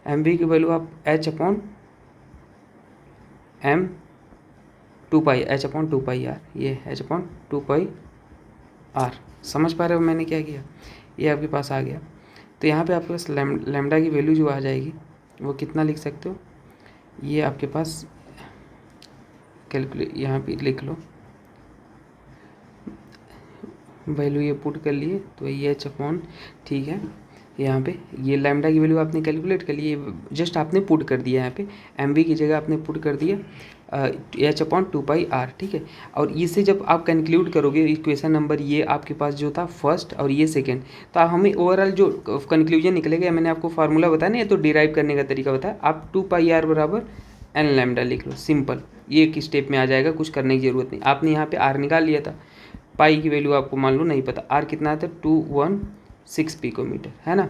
एम वी की वैल्यू आप H upon M two pi, H upon two pi R, ये H upon two pi R, समझ पा रहे हो मैंने क्या किया, ये आपके पास आ गया। तो यहाँ पे आपके पास लैम्डा की वैल्यू जो आ जाएगी वो कितना लिख सकते हो, ये आपके पास कैलकुलेट यहाँ पे लिख लो, वैल्यू ये पुट कर लिए तो ये एच अपॉन, ठीक है, यहाँ पे ये लैम्डा की वैल्यू आपने कैलकुलेट कर ली, जस्ट आपने पुट कर दिया यहाँ पे, एम वी की जगह आपने पुट कर दिया h upon two pi r, ठीक है। और इससे जब आप कंक्लूड करोगे इक्वेशन नंबर, ये आपके पास जो था फर्स्ट और ये सेकेंड, तो आप हमें ओवरऑल जो कंक्लूजन निकलेगा, मैंने आपको फार्मूला बताया ना, ये तो डिराइव करने का तरीका बताया, आप टू पाई आर बराबर एन लैम्डा लिख लो, सिंपल, ये एक स्टेप में आ जाएगा, कुछ करने की ज़रूरत नहीं। आपने यहाँ पे आर निकाल लिया था, पाई की वैल्यू आपको मान लो नहीं पता, आर कितना था 216 पिकोमीटर है ना,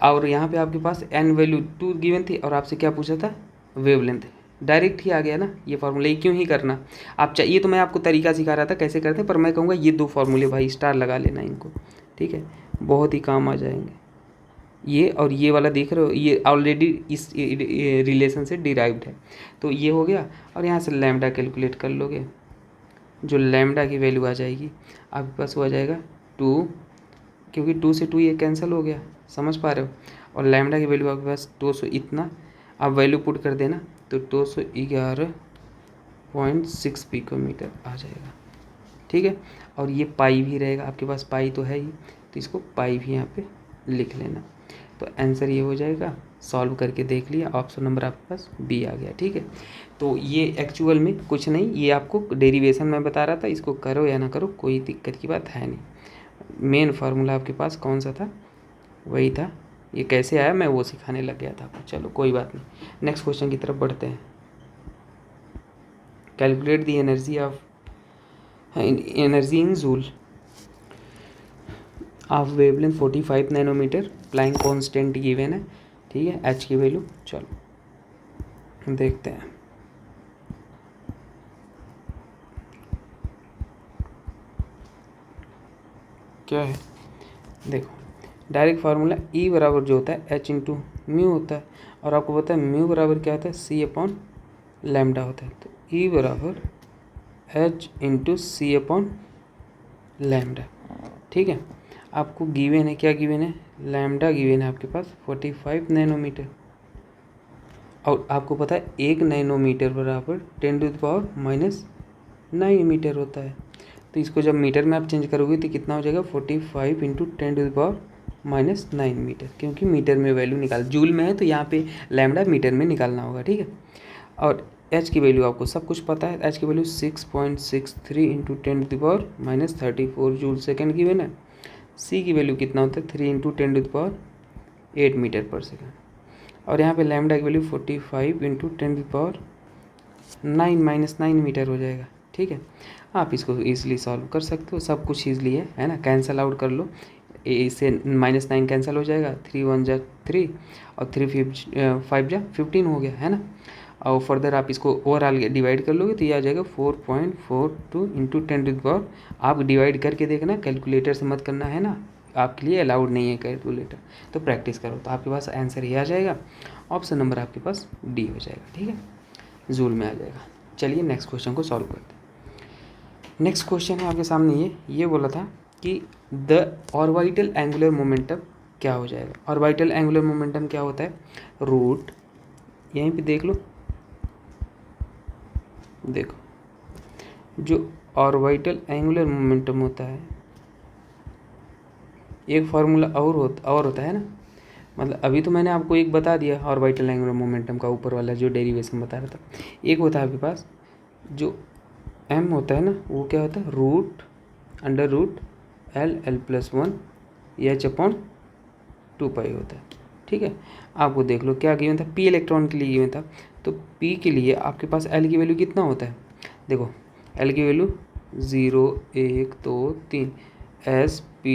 और यहाँ पे आपके पास एन वैल्यू 2 गिवन थी और आपसे क्या पूछा था, वेवलेंथ, डायरेक्ट ही आ गया ना ये फार्मूला, ये क्यों ही करना आप चाहिए, तो मैं आपको तरीका सिखा रहा था कैसे करते हैं, पर मैं कहूँगा ये 2 फार्मूले भाई स्टार लगा लेना इनको, ठीक है, बहुत ही काम आ जाएंगे। ये और ये वाला देख रहे हो, ये ऑलरेडी इस रिलेशन से डिराइव्ड है, तो ये हो गया। और यहाँ से लैम्डा कैलकुलेट कर लोगे, जो लैम्डा की वैल्यू आ जाएगी आपके पास वो आ जाएगा 2, क्योंकि 2 से 2 ये कैंसिल हो गया, समझ पा रहे हो, और लैम्डा की वैल्यू आपके पास 200 इतना, आप वैल्यू पुट कर देना तो 211.6 पिकोमीटर आ जाएगा, ठीक है। और ये पाई भी रहेगा आपके पास, पाई तो है ही, तो इसको पाई भी यहाँ पे लिख लेना, तो आंसर ये हो जाएगा। सॉल्व करके देख लिया, ऑप्शन नंबर आपके पास बी आ गया, ठीक है। तो ये एक्चुअल में कुछ नहीं, ये आपको डेरिवेशन में बता रहा था, इसको करो या ना करो कोई दिक्कत की बात है नहीं, मेन फार्मूला आपके पास कौन सा था वही था, ये कैसे आया मैं वो सिखाने लग गया था आपको, चलो कोई बात नहीं। नेक्स्ट क्वेश्चन की तरफ बढ़ते हैं। Calculate the energy in joule of wavelength 45 nanometre, Planck's constant given है, ठीक है, एच की वैल्यू, चलो देखते हैं। क्या है देखो, डायरेक्ट फार्मूला ई बराबर जो होता है एच इंटू म्यू होता है, और आपको पता है म्यू बराबर क्या होता है, सी अपॉन लैम्डा होता है, तो ई बराबर एच इंटू सी अपॉन लैम्डा, ठीक है। आपको गिवन है, क्या गिवन है, लैम्डा गिवन है आपके पास 45 नैनोमीटर, और आपको पता है 1 नैनोमीटर बराबर 10⁻⁻9 मीटर होता है, तो इसको जब मीटर में आप चेंज करोगे तो कितना हो जाएगा 45 इंटू 10⁻⁻9 मीटर, क्योंकि मीटर में वैल्यू निकाल, जूल में है तो यहाँ पे लैम्डा मीटर में निकालना होगा, ठीक है। और एच की वैल्यू आपको सब कुछ पता है, एच की value 6.63 into 10⁻34 joule second given है। सी की वैल्यू कितना होता है 3 इंटू 10⁸ मीटर पर सेकेंड, और यहाँ पे लैम्डा की वैल्यू 45 इंटू 10⁻9 मीटर हो जाएगा, ठीक है। आप इसको ईजिली सॉल्व कर सकते हो, सब कुछ ईजिली है ना, कैंसिल आउट कर लो, इससे -9 कैंसिल हो जाएगा, 3 1 जा 3 और 3 5 जा 15 हो गया है ना। और फर्दर आप इसको ओवरऑल डिवाइड कर लोगे तो ये आ जाएगा 4.42 इंटू 10⁻, आप डिवाइड करके देखना, कैलकुलेटर से मत करना है ना, आपके लिए अलाउड नहीं है कैलकुलेटर, तो प्रैक्टिस करो। तो आपके पास आंसर ये आ जाएगा, ऑप्शन नंबर आपके पास डी हो जाएगा, ठीक है, जूल में आ जाएगा। चलिए नेक्स्ट क्वेश्चन को सॉल्व करते हैं। नेक्स्ट क्वेश्चन है आपके सामने, ये बोला था कि द ऑर्बिटल एंगुलर मोमेंटम क्या हो जाएगा। ऑर्बिटल एंगुलर मोमेंटम क्या होता है, रूट, यहीं पे देख लो, देखो जो ऑर्बिटल एंगुलर मोमेंटम होता है, एक फार्मूला और होता है ना, मतलब अभी तो मैंने आपको एक बता दिया ऑर्बिटल एंगुलर मोमेंटम का, ऊपर वाला जो डेरिवेशन बता रहा था। एक होता है आपके पास जो एम होता है ना, वो क्या होता है, root under root L+1 H upon 2 pi होता है, ठीक है। आपको देख लो क्या गिवन था, पी इलेक्ट्रॉन के लिए गिवन था, तो पी के लिए आपके पास एल की वैल्यू कितना होता है, देखो एल की value 0 1 2 3 S P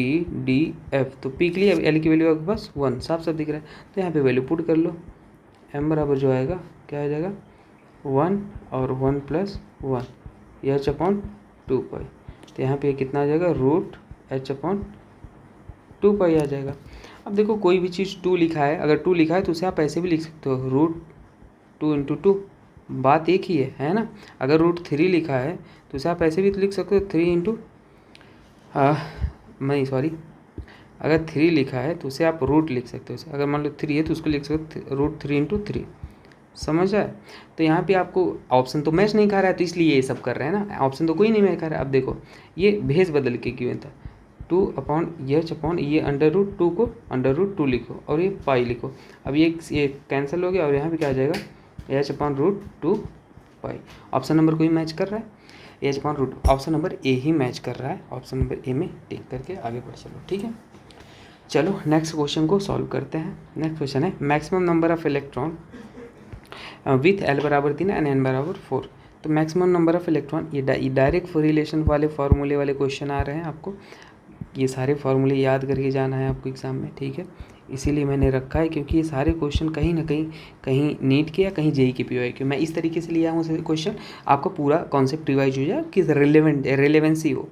D F, तो पी के लिए एल की वैल्यू आपके पास 1 साफ साफ दिख रहा है, तो यहाँ पे वैल्यू पुट कर लो। एम बराबर जो आएगा क्या आ जाएगा 1 और 1+1 H अपॉन 2 पाई, तो यहाँ पे कितना आ जाएगा रूट H अपॉन 2 पाई आ जाएगा। अब देखो कोई भी चीज़ 2 लिखा है, अगर 2 लिखा है तो उसे आप ऐसे भी लिख सकते हो, रूट 2 × 2, बात एक ही है ना। अगर रूट 3 लिखा है तो उसे आप ऐसे भी लिख सकते हो 3 इंटू नहीं सॉरी, अगर 3 लिखा है तो उसे आप रूट लिख सकते हो, अगर मान लो 3 है तो उसको लिख सकते हो रूट 3 × 3, समझ आए। तो यहाँ पे आपको ऑप्शन तो मैच नहीं खा रहा है, तो इसलिए ये सब कर रहे हैं ना, ऑप्शन तो कोई नहीं मैच खा रहा है। अब देखो ये भेज बदल के क्यों था, 2/H अपॉन ये √2 को √2 लिखो और ये पाई लिखो, अब ये कैंसिल हो गया और यहाँ पे क्या आ जाएगा H अपॉन √2 पाई। ऑप्शन नंबर कोई मैच कर रहा है, H upon √2, option number A he match कर रहा है, ऑप्शन नंबर ए में टिक करके आगे बढ़ चलो, ठीक है। चलो नेक्स्ट क्वेश्चन को सॉल्व करते हैं। नेक्स्ट क्वेश्चन है maximum number of electron with L बराबर 3 एंड N बराबर 4, तो मैक्सिमम नंबर ऑफ इलेक्ट्रॉन, ये डायरेक्ट रिलेशन वाले फार्मूले वाले क्वेश्चन आ रहे हैं, आपको ये सारे फार्मूले याद करके जाना है आपको एग्ज़ाम में, ठीक है। इसीलिए मैंने रखा है क्योंकि ये सारे क्वेश्चन कहीं ना कहीं नीट के या कहीं जेई के पीओआई के, मैं इस तरीके से लिया हूँ क्वेश्चन, आपको पूरा कॉन्सेप्ट रिवाइज हो जाए कि रेलेवेंसी हो।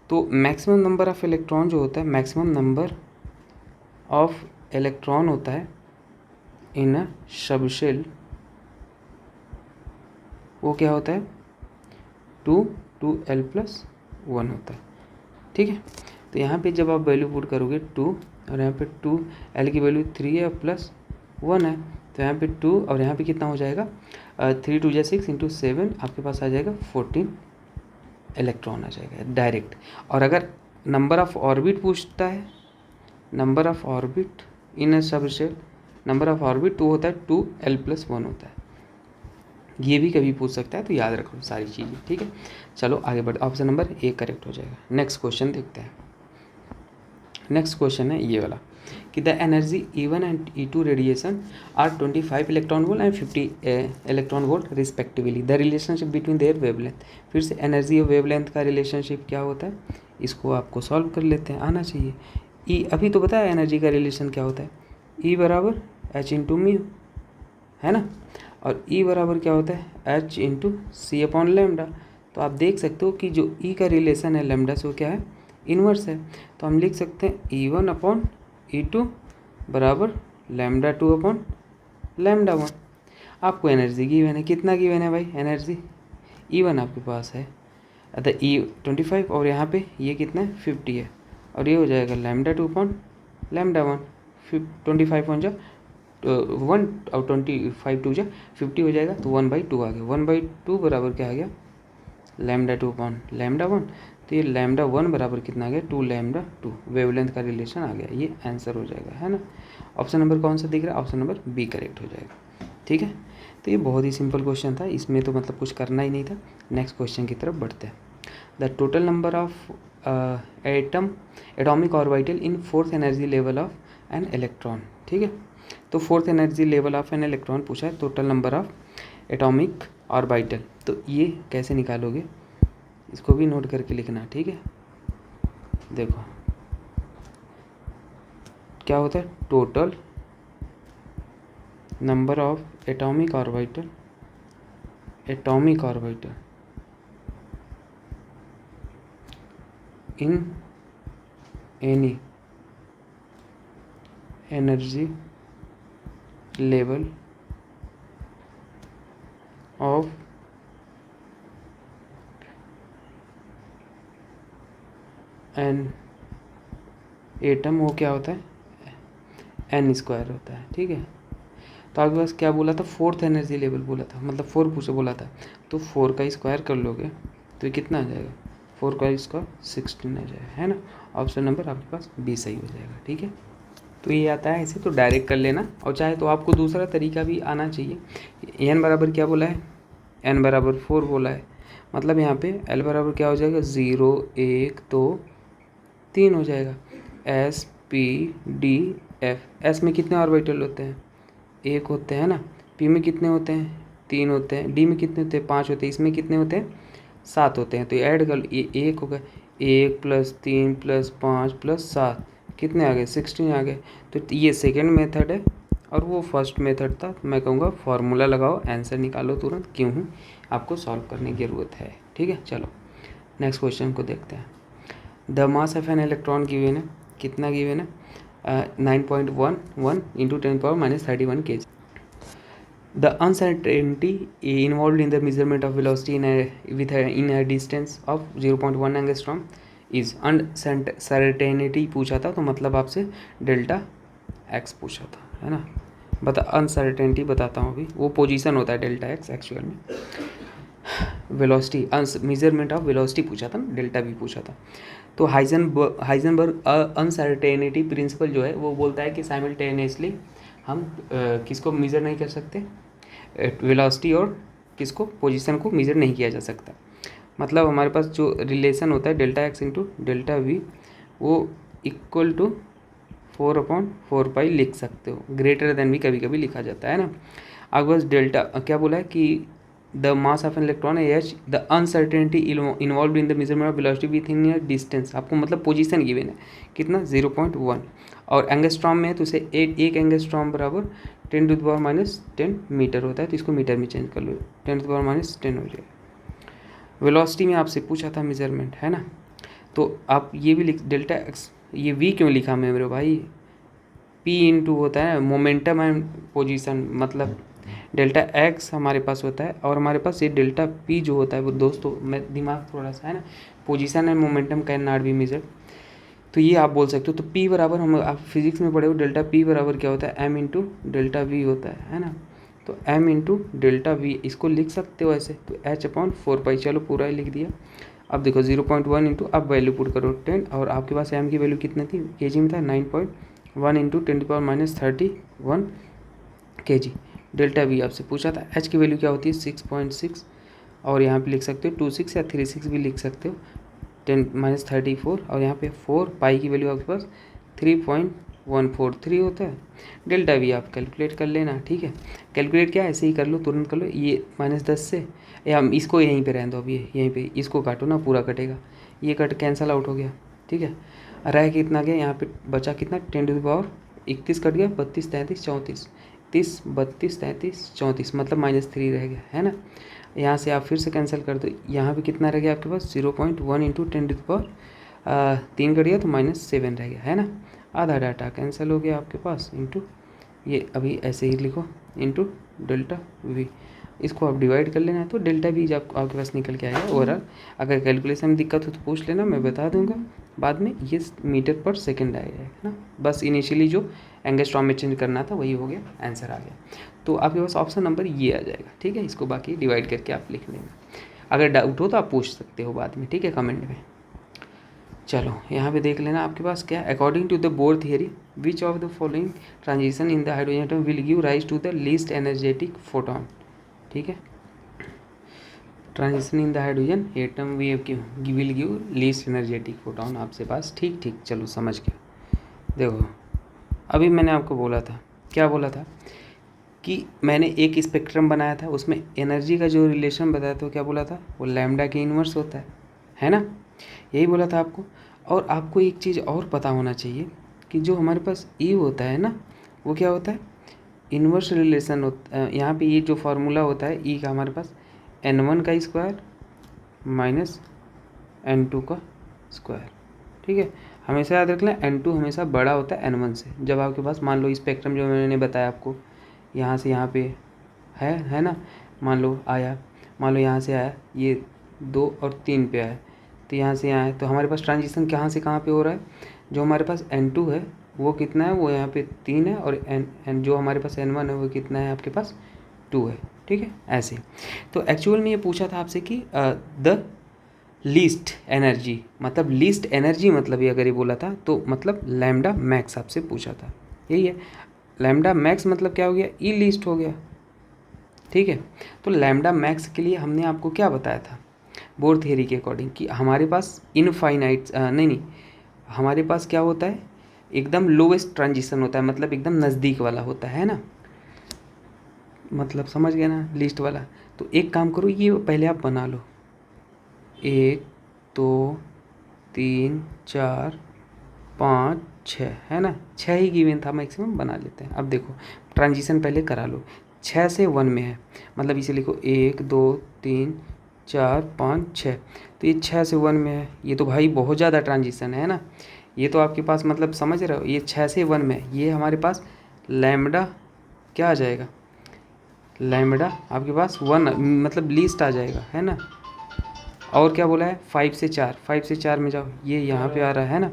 तो मैक्सिमम नंबर ऑफ इलेक्ट्रॉन जो होता है, मैक्सिमम नंबर ऑफ इलेक्ट्रॉन होता है इन अ सबशेल, वो क्या होता है 2L+1 होता है, ठीक है। तो यहाँ पे जब आप वैल्यू पुट करोगे 2 और यहाँ पे 2, L की वैल्यू 3 है +1 है, तो यहाँ पे 2 और यहाँ पे कितना हो जाएगा 3 2 6 × 7, आपके पास आ जाएगा 14 इलेक्ट्रॉन आ जाएगा डायरेक्ट। और अगर नंबर ऑफ ऑर्बिट पूछता है, number of orbit in a subshell, number of orbit तो होता है 2L+1 होता है, ये भी कभी पूछ सकता है, तो याद रखो सारी चीज़ें, ठीक है। चलो आगे बढ़ते, ऑप्शन नंबर ए करेक्ट हो जाएगा। नेक्स्ट क्वेश्चन देखते हैं। नेक्स्ट क्वेश्चन है ये वाला कि the energy E1 and E2 radiation are 25 electron volt and 50 electron volt respectively, the relationship between their wavelength. फिर से एनर्जी और वेवलेंथ का रिलेशनशिप क्या होता है, इसको आपको सॉल्व कर लेते हैं, आना चाहिए। ई अभी तो बताया एनर्जी का रिलेशन क्या होता है, ई बराबर H/μ है ना, और ई बराबर क्या होता है H/c/λ। तो आप देख सकते हो कि जो ई का रिलेशन है लैम्डा से वो क्या है, इन्वर्स है, तो हम लिख सकते हैं E1/E2 बराबर λ2/λ1। आपको एनर्जी गिवन है, कितना गिवन है भाई एनर्जी, E1 आपके पास है अतः E25 और यहाँ पे ये कितना है 50 है, और ये हो जाएगा λ2/λ1, 25 हो जाए 1 और 25 2 जा 50 हो जाएगा, तो 1/2 आ गया, 1/2 बराबर क्या आ गया λ2/λ1, तो ये λ1 बराबर कितना आ गया 2λ2, वेवलेंथ का रिलेशन आ गया, ये आंसर हो जाएगा, है ना। ऑप्शन नंबर कौन सा दिख रहा है, ऑप्शन नंबर बी करेक्ट हो जाएगा, ठीक है। तो ये बहुत ही सिंपल क्वेश्चन था, इसमें तो मतलब कुछ करना ही नहीं था। नेक्स्ट क्वेश्चन की तरफ बढ़ते हैं। The total number of atomic orbital in fourth energy level of an electron, ठीक है। तो fourth energy level of an electron पूछा है, total number of atomic orbital, तो ये कैसे निकालोगे, इसको भी नोट करके लिखना, ठीक है। देखो क्या होता है, total number of atomic orbital in any energy level of an atom, वो क्या होता है, एन स्क्वायर होता है। ठीक है, तो आपके पास क्या बोला था, फोर्थ एनर्जी लेवल बोला था, मतलब 4 पूछे बोला था, तो 4 का स्क्वायर कर लोगे तो ये कितना आ जाएगा, 4 का स्क्वायर 16 आ जाएगा, है ना। ऑप्शन नंबर आपके पास बी सही हो जाएगा। ठीक है, तो ये आता है ऐसे, तो डायरेक्ट कर लेना, और चाहे तो आपको दूसरा तरीका भी आना चाहिए। एन बराबर क्या बोला है, एन बराबर 4 बोला है, मतलब यहाँ पे एल बराबर क्या हो जाएगा, 0 1 2 3 हो जाएगा। S P D F, S में कितने ऑर्बिटल होते हैं, 1 होते हैं ना, पी में कितने होते हैं, 3 होते हैं, डी में कितने होते हैं, 5 होते हैं, इसमें कितने होते हैं, 7 होते हैं। तो ऐड कर, ये 1 होगा, 1 + 3 + 5 + 7 कितने आ गए, 16 आ गए। तो ये सेकेंड मेथड है और वो फर्स्ट मेथड था। मैं कहूँगा फार्मूला लगाओ, आंसर निकालो तुरंत, क्यों आपको सॉल्व करने की ज़रूरत है। ठीक है, चलो नेक्स्ट क्वेश्चन को देखते हैं। The mass of an electron given है, कितना गिवन है, 9.11 × 10⁻³ kg. The uncertainty involved in the measurement of velocity in a distance of 0.1 angstrom is uncertainty पूछा था, तो मतलब आपसे डेल्टा एक्स पूछा था, है ना। बता, अनसर्टेनिटी बताता हूँ अभी, वो पोजीशन होता है डेल्टा एक्स एक्चुअल में। वेलोसिटी, मेजरमेंट ऑफ वेलोसिटी पूछा था ना, डेल्टा भी पूछा था। तो हाइजेनबर्ग अनसर्टेनिटी प्रिंसिपल जो है वो बोलता है कि साइमल्टेनियसली हम किसको मेज़र नहीं कर सकते, वेलोसिटी और किसको, पोजीशन को मेज़र नहीं किया जा सकता। मतलब हमारे पास जो रिलेशन होता है delta x into delta we, वो इक्वल टू 4/4 लिख सकते हो, ग्रेटर देन भी कभी कभी लिखा जाता है ना। आपके पास डेल्टा क्या बोला है कि the mass of an electron H, the uncertainty involve in the measurement of velocity with in year distance, आपको मतलब पोजीशन गिवन है कितना, 0.1, और एंगस्ट्रॉम में है तो उसे एक एंगस्ट्रॉम बराबर 10⁻10 मीटर होता है, तो इसको मीटर में चेंज कर लो, 10⁻10 हो जाएगा। वेलोसिटी में आपसे पूछा था मेजरमेंट, है ना, तो आप ये भी लिख, डेल्टा एक्स, ये वी क्यों लिखा मैं मेरे भाई, पी इंटू होता है मोमेंटम एंड पोजीशन, मतलब डेल्टा एक्स हमारे पास होता है और हमारे पास ये डेल्टा पी जो होता है वो, दोस्तों मैं दिमाग थोड़ा सा है ना, position and momentum can not be measure, तो ये आप बोल सकते हो। तो पी बराबर, हम आप फिजिक्स में पढ़े हो, डेल्टा पी बराबर क्या होता है, एम इंटू डेल्टा वी होता है ना। तो एम इंटू डेल्टा वी इसको लिख सकते हो ऐसे, तो h/4π, चलो पूरा ही लिख दिया। अब देखो 0.1 इंटू, अब वैल्यू पुट करो 10, और आपके पास एम की वैल्यू कितनी थी, केजी में था, 9.1 इंटू 10⁻31 kg। डेल्टा वी आपसे पूछा था, एच की वैल्यू क्या होती है, 6.6, और यहाँ पे लिख सकते हो 26 या 36 भी लिख सकते हो, 10⁻34, और यहाँ पे 4 पाई की वैल्यू आपके पास 3.143 होता है। डेल्टा वी आप कैलकुलेट कर लेना, ठीक है। कैलकुलेट क्या, ऐसे ही कर लो, तुरंत कर लो, ये -10 से, या हम इसको यहीं पे रहने दो, अब ये यहीं पे इसको काटो ना, पूरा कटेगा, ये कट कैंसल आउट हो गया, ठीक है। रह कितना गया, यहाँ पे बचा कितना, 10⁻31 कट गया, 32 33 34, 30 32 33 34, मतलब -3 रह गया, है ना। यहाँ से आप फिर से कैंसिल कर दो, यहाँ पे कितना रह गया आपके पास, 0.1 इंटू 10⁻3 कट गया तो -7 रह गया, है ना। आधा डाटा कैंसिल हो गया आपके पास, इंटू ये अभी ऐसे ही लिखो, इंटू डेल्टा वी, इसको आप डिवाइड कर लेना है, तो डेल्टा वी जब आपके पास निकल के आएगा ओवरऑल। अगर कैलकुलेशन में दिक्कत हो तो पूछ लेना, मैं बता दूंगा बाद में, ये मीटर/सेकंड आएगा, है ना। बस इनिशियली जो एंगस्ट्रॉम में चेंज करना था वही हो गया, आंसर आ गया। तो आपके पास ऑप्शन नंबर ये आ जाएगा, ठीक है। इसको बाकी डिवाइड करके आप लिख लेंगे, अगर डाउट हो तो आप पूछ सकते हो बाद में, ठीक है, कमेंट में। चलो यहाँ पे देख लेना आपके पास क्या, according to the Bohr theory which of the following transition in the hydrogen atom will give rise to the least energetic photon, ठीक है। Transition in the hydrogen atom will give least energetic photon आपसे पास, ठीक ठीक, चलो समझ गया। देखो अभी मैंने आपको बोला था, क्या बोला था कि मैंने एक स्पेक्ट्रम बनाया था, उसमें एनर्जी का जो रिलेशन बताया था, क्या बोला था, वो लैम्डा के इन्वर्स होता है ना, यही बोला था आपको। और आपको एक चीज़ और पता होना चाहिए कि जो हमारे पास ई होता है ना, वो क्या होता है, इन्वर्स रिलेशन होता है। यहाँ पे ये जो फार्मूला होता है ई का, हमारे पास n1 का स्क्वायर माइनस n2 का स्क्वायर, ठीक है। हमेशा याद रख लें N2 हमेशा बड़ा होता है N1 से। जब आपके पास मान लो स्पेक्ट्रम जो मैंने बताया आपको, यहाँ से यहाँ पे है ना, मान लो आया, मान लो यहाँ से आया, ये 2 और 3 पे आया, तो यहाँ से यहाँ है, तो हमारे पास ट्रांजिशन कहाँ से कहाँ पे हो रहा है, जो हमारे पास N2 है वो कितना है, वो यहाँ पे 3 है, और N जो हमारे पास N1 है वो कितना है आपके पास 2 है। ठीक है, ऐसे। तो एक्चुअल में ये पूछा था आपसे कि द लीस्ट एनर्जी, मतलब लीस्ट एनर्जी मतलब ये अगर ये बोला था तो मतलब लैम्डा मैक्स आपसे पूछा था, यही है। लैम्डा मैक्स मतलब क्या हो गया, ई लीस्ट हो गया। ठीक है, तो लैम्डा मैक्स के लिए हमने आपको क्या बताया था बोर थियरी के अकॉर्डिंग, कि हमारे पास इनफाइनाइट नहीं, हमारे पास क्या होता है, एकदम लोवेस्ट ट्रांजिशन होता है, मतलब एकदम नज़दीक वाला होता है ना, मतलब समझ गए ना, लिस्ट वाला। तो एक काम करो, ये पहले आप बना लो, 1 2 3 4 5 6 है ना, 6 ही गिवन था मैक्सिमम, बना लेते हैं। अब देखो ट्रांजिशन पहले करा लो, 6 से 1 में है, मतलब इसे लिखो 1 2 3 4 5 6, तो ये 6 से 1 में है, ये तो भाई बहुत ज़्यादा ट्रांजिशन है ना। ये तो आपके पास मतलब समझ रहे हो, ये 6 से 1 में है, ये हमारे पास लैम्डा क्या आ जाएगा, लैम्डा आपके पास 1 मतलब लीस्ट आ जाएगा, है ना। और क्या बोला है, 5 से 4, 5 से 4 में जाओ, ये यहाँ पे आ रहा है ना,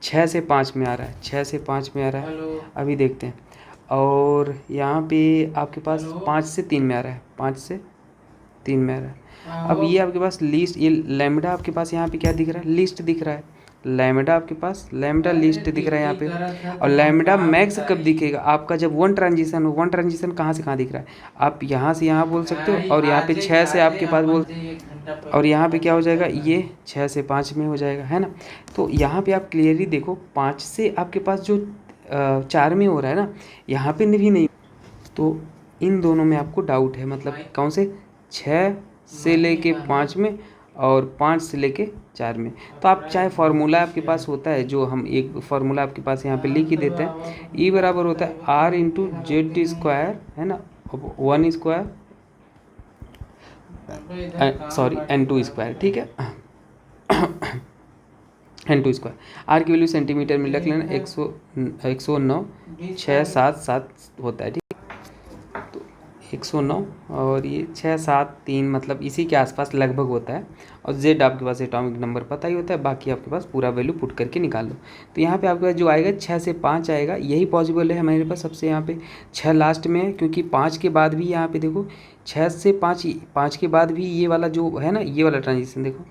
6 से 5 में आ रहा है, 6 से 5 में आ रहा है, अभी देखते हैं। और यहाँ पे आपके पास 5 से 3 में आ रहा है, 5 से 3 में आ रहा है। अब ये आपके पास लिस्ट, ये लैम्डा आपके पास यहाँ पे क्या दिख रहा है, लिस्ट दिख रहा है, लैम्डा आपके पास लैम्डा लिस्ट दिख रहा है यहाँ पे। और लैम्डा मैक्स कब दिखेगा आपका, जब 1 ट्रांजिशन हो। 1 ट्रांजिशन कहाँ से कहाँ दिख रहा है, आप यहाँ से यहाँ बोल सकते हो, और यहाँ पे 6 से आपके पास बोल, और यहाँ पे क्या हो जाएगा, ये 6 से 5 में हो जाएगा, है ना। तो यहाँ पे आप क्लियरली देखो, 5 से आपके पास जो 4 में हो रहा है ना, यहाँ पे भी नहीं, तो इन दोनों में आपको डाउट है, मतलब कौन से, 6 से लेके 5 में और 5 से लेके 4 में। तो आप चाहे फार्मूला आपके पास होता है, जो हम एक फार्मूला आपके पास यहाँ पे लिख ही देते हैं, ई बराबर होता है R इंटू जेड स्क्वायर, है ना, 1 स्क्वायर सॉरी N2 स्क्वायर, ठीक है, N2 स्क्वायर। आर की वैल्यू सेंटीमीटर में रख लेना, 109 होता है, ठीक है। तो 109 और ये 673 मतलब इसी के आसपास लगभग होता है। और जेड आपके पास एटॉमिक नंबर पता ही होता है, बाकी आपके पास पूरा वैल्यू पुट करके निकाल लो। तो यहाँ पे आपके पास जो आएगा 6 से 5 आएगा, यही पॉसिबल है हमारे पास सबसे। यहाँ पे 6 लास्ट में है, क्योंकि 5 के बाद भी यहाँ पे देखो 6 से 5, 5 के बाद भी ये वाला जो है ना, ये वाला ट्रांजिशन देखो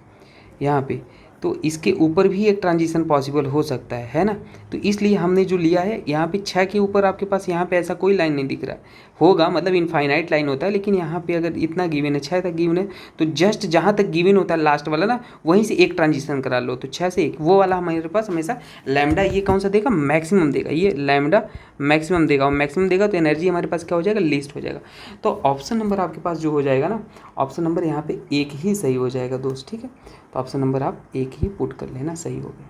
यहाँ पे, तो इसके ऊपर भी एक ट्रांजिशन पॉसिबल हो सकता है ना। तो इसलिए हमने जो लिया है, यहाँ पे 6 के ऊपर आपके पास यहाँ पे ऐसा कोई लाइन नहीं दिख रहा है, होगा मतलब इनफाइनाइट लाइन होता है, लेकिन यहाँ पे अगर इतना गिवन है, 6 तक गिवन है, तो जस्ट जहाँ तक गिवन होता है लास्ट वाला ना, वहीं से एक ट्रांजिशन करा लो, तो 6 से 1 वो वाला हमारे पास हमेशा लैम्डा, ये कौन सा देगा, मैक्सिमम देगा, ये लैम्डा मैक्सिमम देगा, और मैक्सिमम देगा तो एनर्जी हमारे पास क्या हो जाएगा, लीस्ट हो जाएगा। तो ऑप्शन नंबर आपके पास जो हो जाएगा ना, ऑप्शन नंबर यहाँ पे 1 ही सही हो जाएगा दोस्त, ठीक है। तो ऑप्शन नंबर आप 1 ही पुट कर लेना, सही हो गया।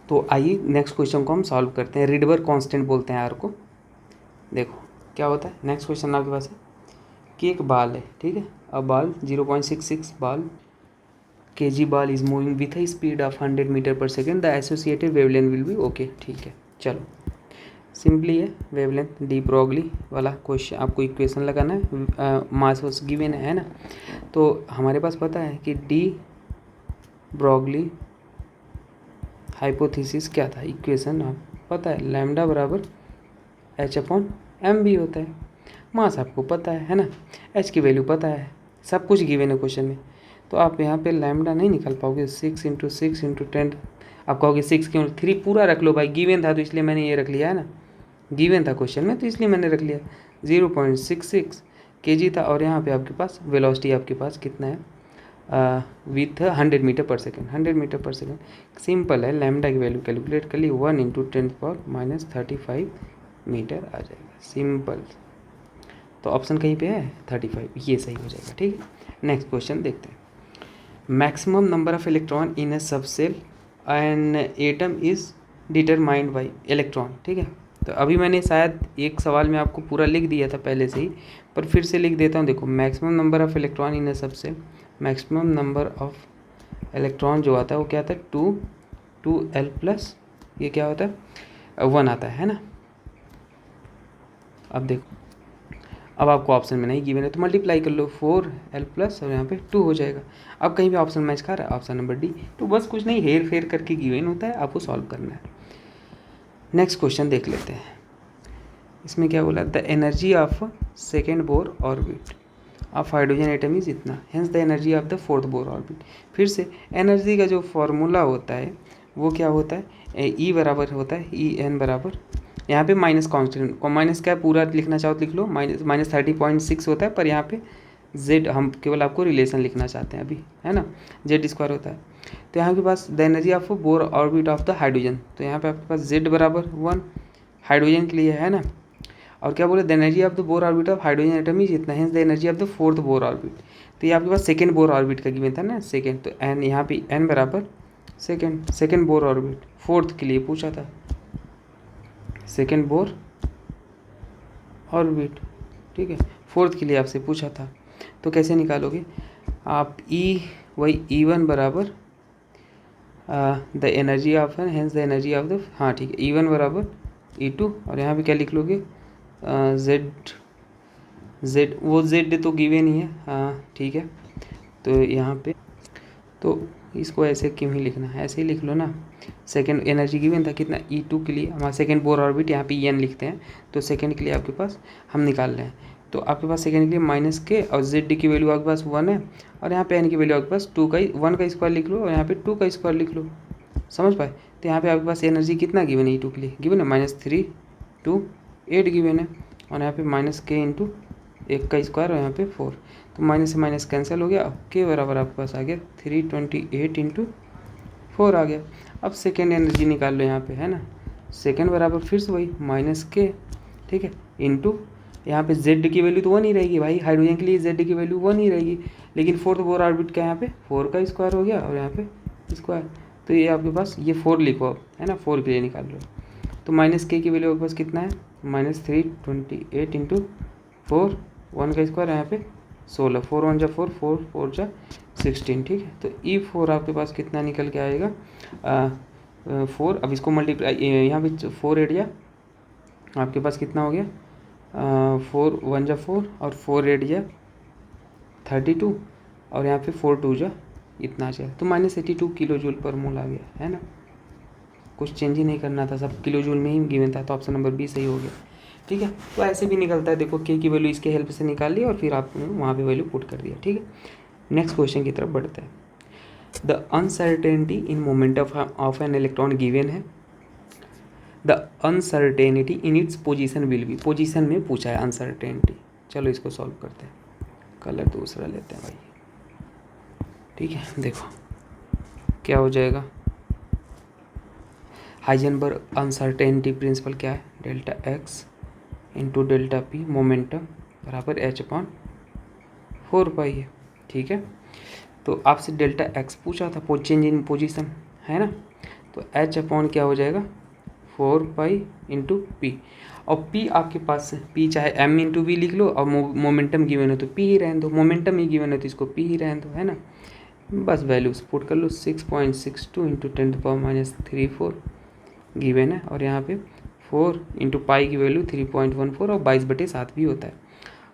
तो आइए नेक्स्ट क्वेश्चन को हम सॉल्व करते हैं। रिडबर कांस्टेंट बोलते हैं आर को। देखो क्या होता है, नेक्स्ट क्वेश्चन आपके पास है कि एक बाल है, ठीक है, अब बाल 0.66 बाल kg ball is moving with a speed of 100 metre पर second, the associated wavelength will be okay, ठीक है। चलो सिंपली है, वेवलेंथ डी ब्रॉगली वाला क्वेश्चन, आपको इक्वेशन लगाना है, मास वास गिवन है ना। तो हमारे पास पता है कि डी ब्रॉगली हाइपोथेसिस क्या था, इक्वेशन आप पता है, लैम्डा बराबर H/m भी होता है। मास आपको पता है ना, H की वैल्यू पता है, सब कुछ गिवन है क्वेश्चन में। तो आप यहाँ पे लैम्डा नहीं निकाल पाओगे, 6 × 6 × 10, आप कहोगे 6 क्यों, 3 पूरा रख लो भाई, गिवन था तो इसलिए मैंने ये रख लिया है ना, गिवन था क्वेश्चन में तो इसलिए मैंने रख लिया। 0.66 kg था, और यहाँ पे आपके पास वेलोसिटी आपके पास कितना है, विथ 100 मीटर पर सेकेंड, 100 मीटर पर सेकेंड। सिंपल है, लैम्डा की वैल्यू कैलकुलेट कर ली, 1 × 10⁻⁻35 मीटर आ जाएगा, सिंपल। तो ऑप्शन कहीं पे है 35, ये सही हो जाएगा, ठीक है। नेक्स्ट क्वेश्चन देखते हैं। Maximum number of electron in a sub shell and atom is determined by electron, ठीक है। तो अभी मैंने शायद एक सवाल में आपको पूरा लिख दिया था पहले से ही, पर फिर से लिख देता हूँ। देखो maximum number of electron in a sub shell, maximum number of electron जो आता है वो क्या आता है, 2 2l+ ये क्या होता है 1 आता है ना। अब देखो, अब आपको ऑप्शन में नहीं गिवन है तो मल्टीप्लाई कर लो 4l+ और यहाँ पे 2 हो जाएगा। अब कहीं भी ऑप्शन मैच खा रहा है, ऑप्शन नंबर डी। तो बस कुछ नहीं, हेर फेर करके गिवन होता है, आपको सॉल्व करना है। नेक्स्ट क्वेश्चन देख लेते हैं। इसमें क्या बोला, the energy of second Bohr orbit of hydrogen atom is इतना, hence the energy of the fourth Bohr orbit. फिर से एनर्जी का जो फॉर्मूला होता है वो क्या होता है, ई बराबर होता है EN बराबर, यहाँ पे माइनस कॉन्स्टेंट, माइनस क्या पूरा लिखना चाहो तो लिख लो, -30.6 होता है, पर यहाँ पे z हम केवल आपको रिलेशन लिखना चाहते हैं अभी, है ना, Z² होता है। तो यहाँ के पास the energy of Bohr orbit of the hydrogen, तो यहाँ पे आपके पास Z बराबर 1 हाइड्रोजन के लिए है ना। और क्या बोले, the energy of the Bohr orbit of hydrogen atom is इतना, hence the energy of the fourth Bohr orbit. तो ये आपके पास सेकेंड बोर ऑर्बिट का गिवन था ना, सेकेंड, तो एन यहाँ पे n बराबर सेकेंड बोर ऑर्बिट, फोर्थ के लिए पूछा था, सेकेंड बोर ऑर्बिट, ठीक है, फोर्थ के लिए आपसे पूछा था। तो कैसे निकालोगे आप, वही E1 बराबर the energy of n, hence the energy of the, हाँ ठीक है, E1 बराबर E2, और यहाँ पे क्या लिख लोगे Z वो Z तो गिवन ही है, हाँ ठीक है। तो यहाँ पे तो इसको ऐसे क्यों ही लिखना है, ऐसे ही लिख लो ना। सेकेंड एनर्जी गिवन था कितना, E2 के लिए, हमारा सेकेंड बोर ऑर्बिट यहाँ पे EN लिखते हैं, तो सेकेंड के लिए आपके पास हम निकाल रहे हैं। तो आपके पास सेकेंड के लिए -k और Z की वैल्यू आपके पास 1 है, और यहाँ पे n की वैल्यू आपके पास 1 का स्क्वायर लिख लो, और यहाँ पे 2 का स्क्वायर लिख लो, समझ पाए। तो यहाँ पे आपके पास एनर्जी कितना गिवन है E2 के लिए, गिवन है -3 2 8 गिवन है, और यहाँ पे -k इंटू 1 का स्क्वायर और यहाँ पे 4, तो माइनस से माइनस कैंसिल हो गया। अब के बराबर आपके पास आ गया 328 इंटू 4 आ गया। अब सेकेंड एनर्जी निकाल लो यहाँ पे, है ना, सेकेंड बराबर फिर से वही -k, ठीक है, इंटू यहाँ पे Z की वैल्यू तो 1 ही रहेगी भाई, हाइड्रोजन के लिए Z की वैल्यू 1 ही रहेगी, लेकिन फोर्थ बोर ऑर्बिट का यहाँ पे 4 का स्क्वायर हो गया और यहाँ पे स्क्वायर, तो ये आपके पास ये 4 लिखो अब, है ना, 4 के लिए निकाल लो। तो -k की वैल्यू आपके पास कितना है, -328 इंटू 4, 1 का स्क्वायर यहाँ पे 16, 4 1 जा 4, 4 4 जा 16, ठीक है। तो E4 आपके पास कितना निकल के आएगा 4, अब इसको मल्टीप्लाई, यहाँ पे 4 8 जा आपके पास कितना हो गया 4 1 जा 4 और 4 8 जा 32, और यहाँ पे 4 2 जा इतना आ जाए, तो -82 किलो जूल पर मोल आ गया, है ना। कुछ चेंज ही नहीं करना था, सब किलो जूल में ही गिवन था, तो ऑप्शन नंबर बी सही हो गया, ठीक है। तो ऐसे भी निकलता है, देखो के की वैल्यू इसके हेल्प से निकाल ली और फिर आपने वहाँ पे वैल्यू पुट कर दिया, ठीक है। नेक्स्ट क्वेश्चन की तरफ बढ़ते हैं। The uncertainty in moment of an electron given है, the uncertainty in its position will be, position में पूछा है अनसर्टेनिटी। चलो इसको सॉल्व करते हैं, कलर दूसरा लेते हैं भाई, ठीक है। देखो क्या हो जाएगा, हाइजेनबर्ग अनसर्टेनिटी प्रिंसिपल क्या है, delta x into delta P momentum बराबर h/4 है, ठीक है। तो आपसे डेल्टा एक्स पूछा था, चेंज इन पोजीशन, है ना, तो h/ क्या हो जाएगा 4 इंटू पी, और p आपके पास p चाहे m इंटू वी लिख लो, और मोमेंटम गिवन है तो p ही रहने दो, मोमेंटम ही गिवन है तो इसको p ही रहने दो, है ना। बस वैल्यूज पुट कर लो, 6.62 इंटू 10⁻³ गिवन है, और यहाँ पे 4 इंटू पाई की वैल्यू 3.14 और 22/7 भी होता है,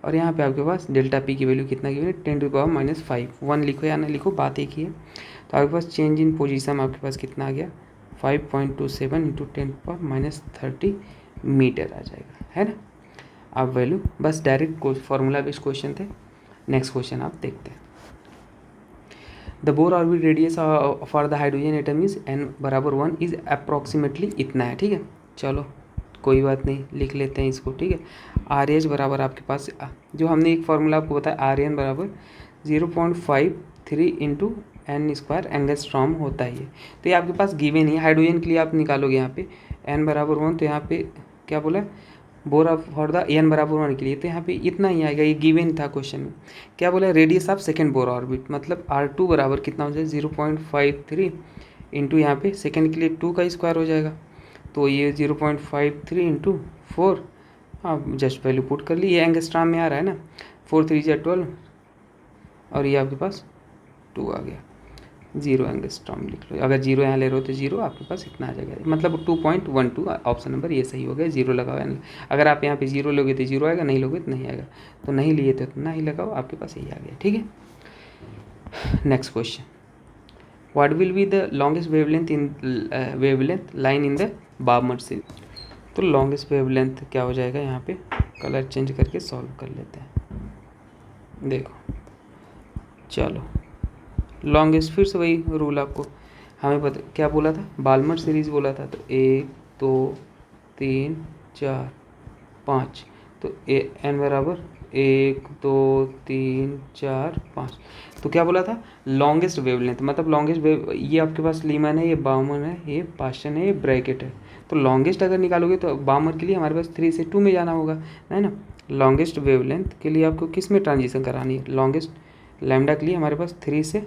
और यहाँ पे आपके पास डेल्टा पी की वैल्यू कितना गिवन है 10⁻⁵ 1 लिखो या ना लिखो, बात एक ही है। तो आपके पास चेंज इन पोजीशन आपके पास कितना आ गया 5.27 इंटू 10⁻30 मीटर आ जाएगा, है ना। आप वैल्यू बस डायरेक्ट फॉर्मूला बेस्ड क्वेश्चन थे। नेक्स्ट क्वेश्चन आप देखते हैं। The Bohr orbit radius for the hydrogen atom is n बराबर 1 इज अप्रॉक्सीमेटली इतना है, ठीक है। चलो कोई बात नहीं, लिख लेते हैं इसको, ठीक है। RH बराबर आपके पास जो हमने एक फार्मूला आपको बताया, RN बराबर 0.53 इंटू n² एंगस्ट्रॉम होता है ये, तो ये आपके पास गिवन ही है। हाइड्रोजन के लिए आप निकालोगे यहाँ पे n बराबर 1, तो यहाँ पे क्या बोला, bore of for the n बराबर 1 के लिए, तो यहाँ पे इतना ही आएगा, ये गिवन था क्वेश्चन में। क्या बोला, radius of second Bohr orbit, मतलब R2 बराबर कितना हो जाए 0.53 इंटू यहाँ पे सेकेंड के लिए 2 का स्क्वायर हो जाएगा, तो ये 0.53 इंटू 4, आप जस्ट वैल्यू पुट कर ली, ये एंगस्ट्रॉम में आ रहा है ना, 4 3 12, और ये आपके पास 2 आ गया। 0 एंगस्ट्रॉम लिख लो। अगर 0 यहाँ ले रहे हो तो 0, आपके पास इतना आ जाएगा, मतलब 2.12 ऑप्शन नंबर ये सही हो गया। 0 लगाओ, अगर आप यहाँ पे 0 लोगे तो 0 आएगा, नहीं लोगे तो नहीं आएगा। तो नहीं लिए तो नहीं लगाओ, आपके पास यही आ गया। ठीक है, next question, what will be the longest wavelength line in the Barmer series. तो लॉन्गेस्ट वेवलेंथ क्या हो जाएगा, यहाँ पे कलर चेंज करके सॉल्व कर लेते हैं। देखो चलो, लॉन्गेस्ट फिर से वही रूल आपको हमें पता क्या बोला था, बाल्मर सीरीज बोला था। तो 1 2 3 4 5, तो n बराबर 1 2 3 4 5। तो क्या बोला था, लॉन्गेस्ट वेवलेंथ, मतलब लॉन्गेस्ट वेव, ये आपके पास लीमन है, ये बाउमन है, ये पास्टन है, ये ब्रैकेट है। तो लॉन्गेस्ट अगर निकालोगे तो बाउमर के लिए हमारे पास 3 से 2 में जाना होगा, है ना। लॉन्गेस्ट वेवलेंथ के लिए आपको किस में ट्रांजिशन करानी है, लॉन्गेस्ट लैम्डा के लिए हमारे पास 3 से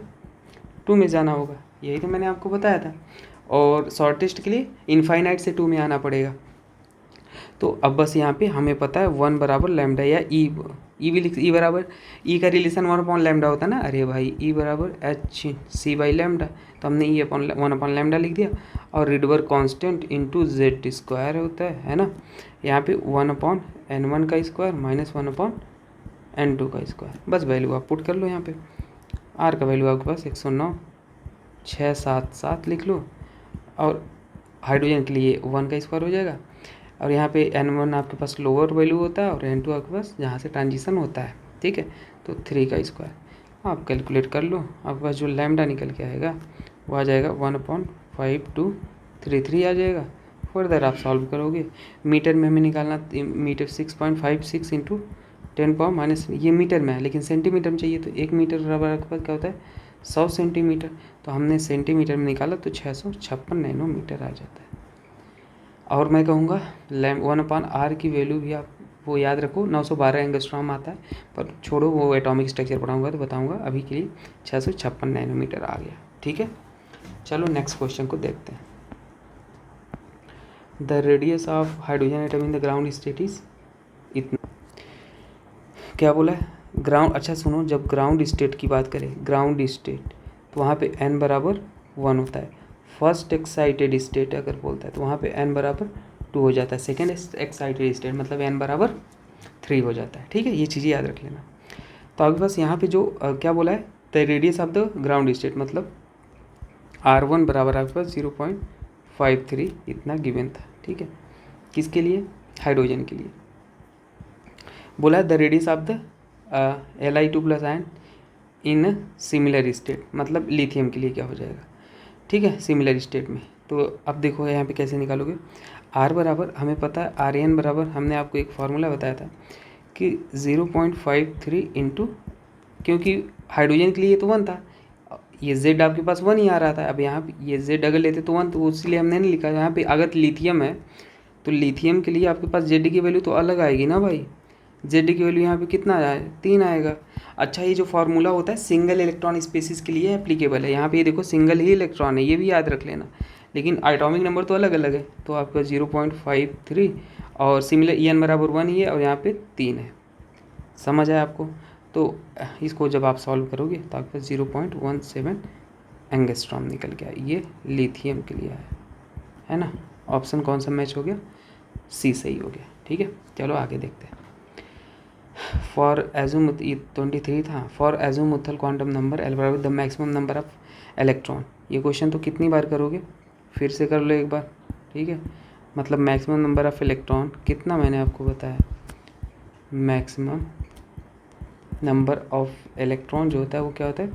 2 में जाना होगा, यही तो मैंने आपको बताया था। और शॉर्टेस्ट के लिए इनफाइनाइट से 2 में आना पड़ेगा। तो अब बस यहाँ पे हमें पता है 1 बराबर लैम्डा, या ई भी लिख, ई बराबर ई का रिलेशन 1/λ होता है ना। अरे भाई ई बराबर HC/λ, तो हमने ई अपॉन 1/λ लिख दिया। और रिडवर कांस्टेंट इंटू Z² होता है ना। यहाँ पे 1/n1 का स्क्वायर माइनस 1/n2 का स्क्वायर, बस वैल्यू आप पुट कर लो यहाँ पे। आर का वैल्यू आपके पास 109,677 लिख लो। और हाइड्रोजन के लिए 1 का स्क्वायर हो जाएगा। और यहाँ पे n1 आपके पास लोअर वैल्यू होता है और n2 आपके पास जहाँ से ट्रांजिशन होता है, ठीक है। तो 3 का स्क्वायर आप कैलकुलेट कर लो, आपके पास जो लैम्डा निकल के आएगा वो आ जाएगा 1.5233 आ जाएगा। फर्दर आप सॉल्व करोगे, मीटर में हमें निकालना, मीटर 6.56 इंटू 10 पावर माइनस, ये मीटर में है लेकिन सेंटीमीटर में चाहिए। तो 1 मीटर बराबर आपके पास क्या होता है, 100 सेंटीमीटर। तो हमने सेंटीमीटर में निकाला तो 656 नैनोमीटर आ जाता है। और मैं कहूँगा 1/r की वैल्यू भी आप वो याद रखो, 912 एंगस्ट्रॉम आता है, पर छोड़ो वो एटॉमिक स्ट्रक्चर पढ़ाऊँगा तो बताऊँगा। अभी के लिए 656 नैनोमीटर आ गया, ठीक है। चलो नेक्स्ट क्वेश्चन को देखते हैं। The radius of hydrogen atom in the ground state is इतना। क्या बोला है, ग्राउंड, अच्छा सुनो, जब ग्राउंड स्टेट की बात करें, ग्राउंड स्टेट, तो वहाँ पे n बराबर 1 होता है। फर्स्ट एक्साइटेड स्टेट अगर बोलता है तो वहाँ पे n बराबर 2 हो जाता है। सेकेंड एक्साइटेड स्टेट मतलब n बराबर 3 हो जाता है, ठीक है। ये चीज़ें याद रख लेना। तो आपके पास यहाँ पे जो क्या बोला है, the radius of the ground state, मतलब R1 बराबर आपके पास 0.53 इतना गिवन था, ठीक है। किसके लिए, हाइड्रोजन के लिए। बोला the radius of the Li2+ ion in similar state, मतलब लिथियम के लिए क्या हो जाएगा, ठीक है, सिमिलर स्टेट में। तो अब देखो यहाँ पे कैसे निकालोगे, R बराबर हमें पता है, Rn बराबर हमने आपको एक फार्मूला बताया था कि 0.53 इंटू, क्योंकि हाइड्रोजन के लिए तो 1 था, ये Z आपके पास 1 ही आ रहा था। अब यहाँ पे ये Z अगर लेते तो 1, तो इसलिए हमने नहीं लिखा। यहाँ पे अगर लिथियम है तो लिथियम के लिए आपके पास Z की वैल्यू तो अलग आएगी ना भाई। Z की वैल्यू यहाँ पे कितना आया, 3 आएगा। अच्छा, ये जो फार्मूला होता है सिंगल इलेक्ट्रॉन स्पीसीज के लिए एप्लीकेबल है। यहाँ पे ये देखो सिंगल ही इलेक्ट्रॉन है, ये भी याद रख लेना, लेकिन एटॉमिक नंबर तो अलग अलग है। तो आपका 0.53 और सिमिलर En बराबर 1 ही है और यहाँ पे 3 है। समझ आया आपको। तो इसको जब आप सॉल्व करोगे तो आपके पास 0.17 एंगस्ट्रॉम निकल गया। ये लिथियम के लिए है ना। ऑप्शन कौन सा मैच हो गया, सी सही हो गया, ठीक है। चलो आगे देखते हैं। फॉर एजोमुथ 23 था, फॉर एजोमुथल क्वांटम नंबर L बराबर the maximum number of electron. ये क्वेश्चन तो कितनी बार करोगे, फिर से कर लो एक बार, ठीक है। मतलब मैक्सिमम नंबर ऑफ इलेक्ट्रॉन कितना मैंने आपको बताया, मैक्सिमम नंबर ऑफ इलेक्ट्रॉन जो होता है वो क्या होता है,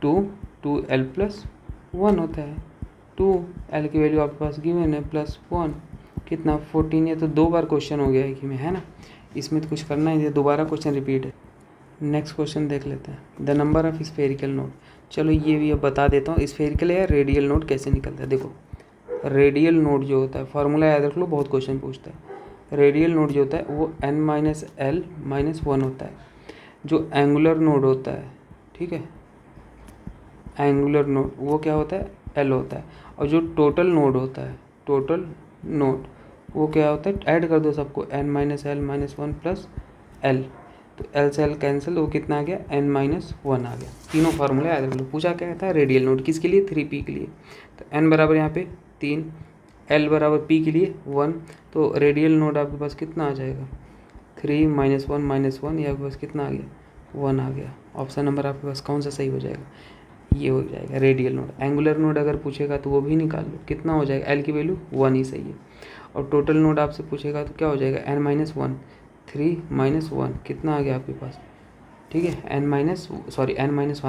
2L+1 होता है। 2L की वैल्यू आपके पास गिवन है +1 कितना 14। ये तो 2 बार क्वेश्चन हो गया है कि में, है ना। इसमें तो कुछ करना ही है, दोबारा क्वेश्चन रिपीट है। नेक्स्ट क्वेश्चन देख लेते हैं। The number of spherical node, चलो ये भी अब बता देता हूँ, स्फेरिकल या रेडियल नोड कैसे निकलता है। देखो रेडियल नोड जो होता है, फार्मूला याद रख लो, बहुत क्वेश्चन पूछता है। रेडियल नोड जो होता है वो n-l-1 होता है। जो एंगुलर नोड होता है, ठीक है, एंगुलर नोड वो क्या होता है, l होता है। और जो टोटल नोड होता है, टोटल नोड वो क्या होता है, ऐड कर दो सबको, n-l-1 + l, तो एल से एल कैंसिल, वो कितना आ गया n-1 आ गया। तीनों फार्मूले याद रख लो। पूछा क्या था, रेडियल नोड किसके लिए, 3p के लिए। तो n बराबर यहाँ पे 3, l बराबर p के लिए 1, तो रेडियल नोड आपके पास कितना आ जाएगा 3 -1 ये आपके पास कितना आ गया 1 आ गया। ऑप्शन नंबर आपके पास कौन सा सही हो जाएगा, ये हो जाएगा रेडियल नोड। एंगुलर नोड अगर पूछेगा तो वो भी निकाल लो, कितना हो जाएगा, एल की वैल्यू 1 ही सही है। और टोटल नोड आपसे पूछेगा तो क्या हो जाएगा n-1, 3 -1 कितना आ गया आपके पास, ठीक है, n-1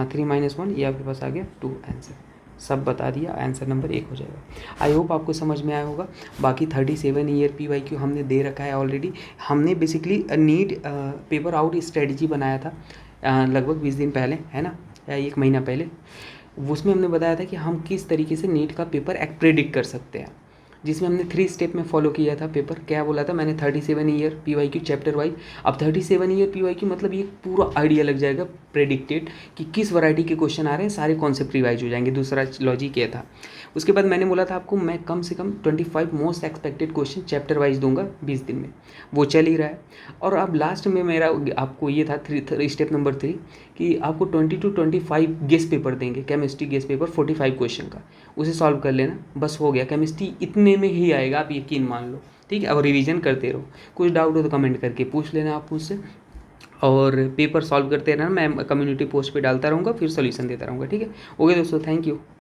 3 -1 ये आपके पास आ गया 2 आंसर। सब बता दिया, आंसर नंबर 1 हो जाएगा। आई होप आपको समझ में आया होगा। बाकी 37 ईयर PYQ हमने दे रखा है ऑलरेडी। हमने basically NEET paper out strategy बनाया था लगभग 20 दिन पहले, है ना, या 1 महीना पहले। उसमें हमने बताया था कि हम किस तरीके से नीट का पेपर प्रेडिक्ट कर सकते हैं, जिसमें हमने 3 स्टेप में फॉलो किया था पेपर। क्या बोला था मैंने, 37 ईयर PYQ चैप्टर वाइज। अब 37 ईयर PYQ मतलब ये पूरा आइडिया लग जाएगा प्रेडिक्टेड कि किस वैरायटी के क्वेश्चन आ रहे हैं, सारे कॉन्सेप्ट रिवाइज हो जाएंगे। दूसरा लॉजिक ये था। उसके बाद मैंने बोला था आपको मैं कम से कम 25 most expected question chapter wise दूंगा 20 दिन में, वो चल ही रहा है। और अब लास्ट में मेरा आपको ये था स्टेप नंबर 3 कि आपको 20 to 25 गेस पेपर देंगे, केमिस्ट्री गेस पेपर 45 क्वेश्चन का, उसे सॉल्व कर लेना, बस हो गया। केमिस्ट्री इतने में ही आएगा, आप यकीन मान लो, ठीक है। और रिवीजन करते रहो, कुछ डाउट हो तो कमेंट करके पूछ लेना आप मुझसे, और पेपर सॉल्व करते रहना। मैं कम्युनिटी पोस्ट पे डालता रहूँगा, फिर सॉल्यूशन देता रहूँगा, ठीक है। ओके दोस्तों, थैंक यू।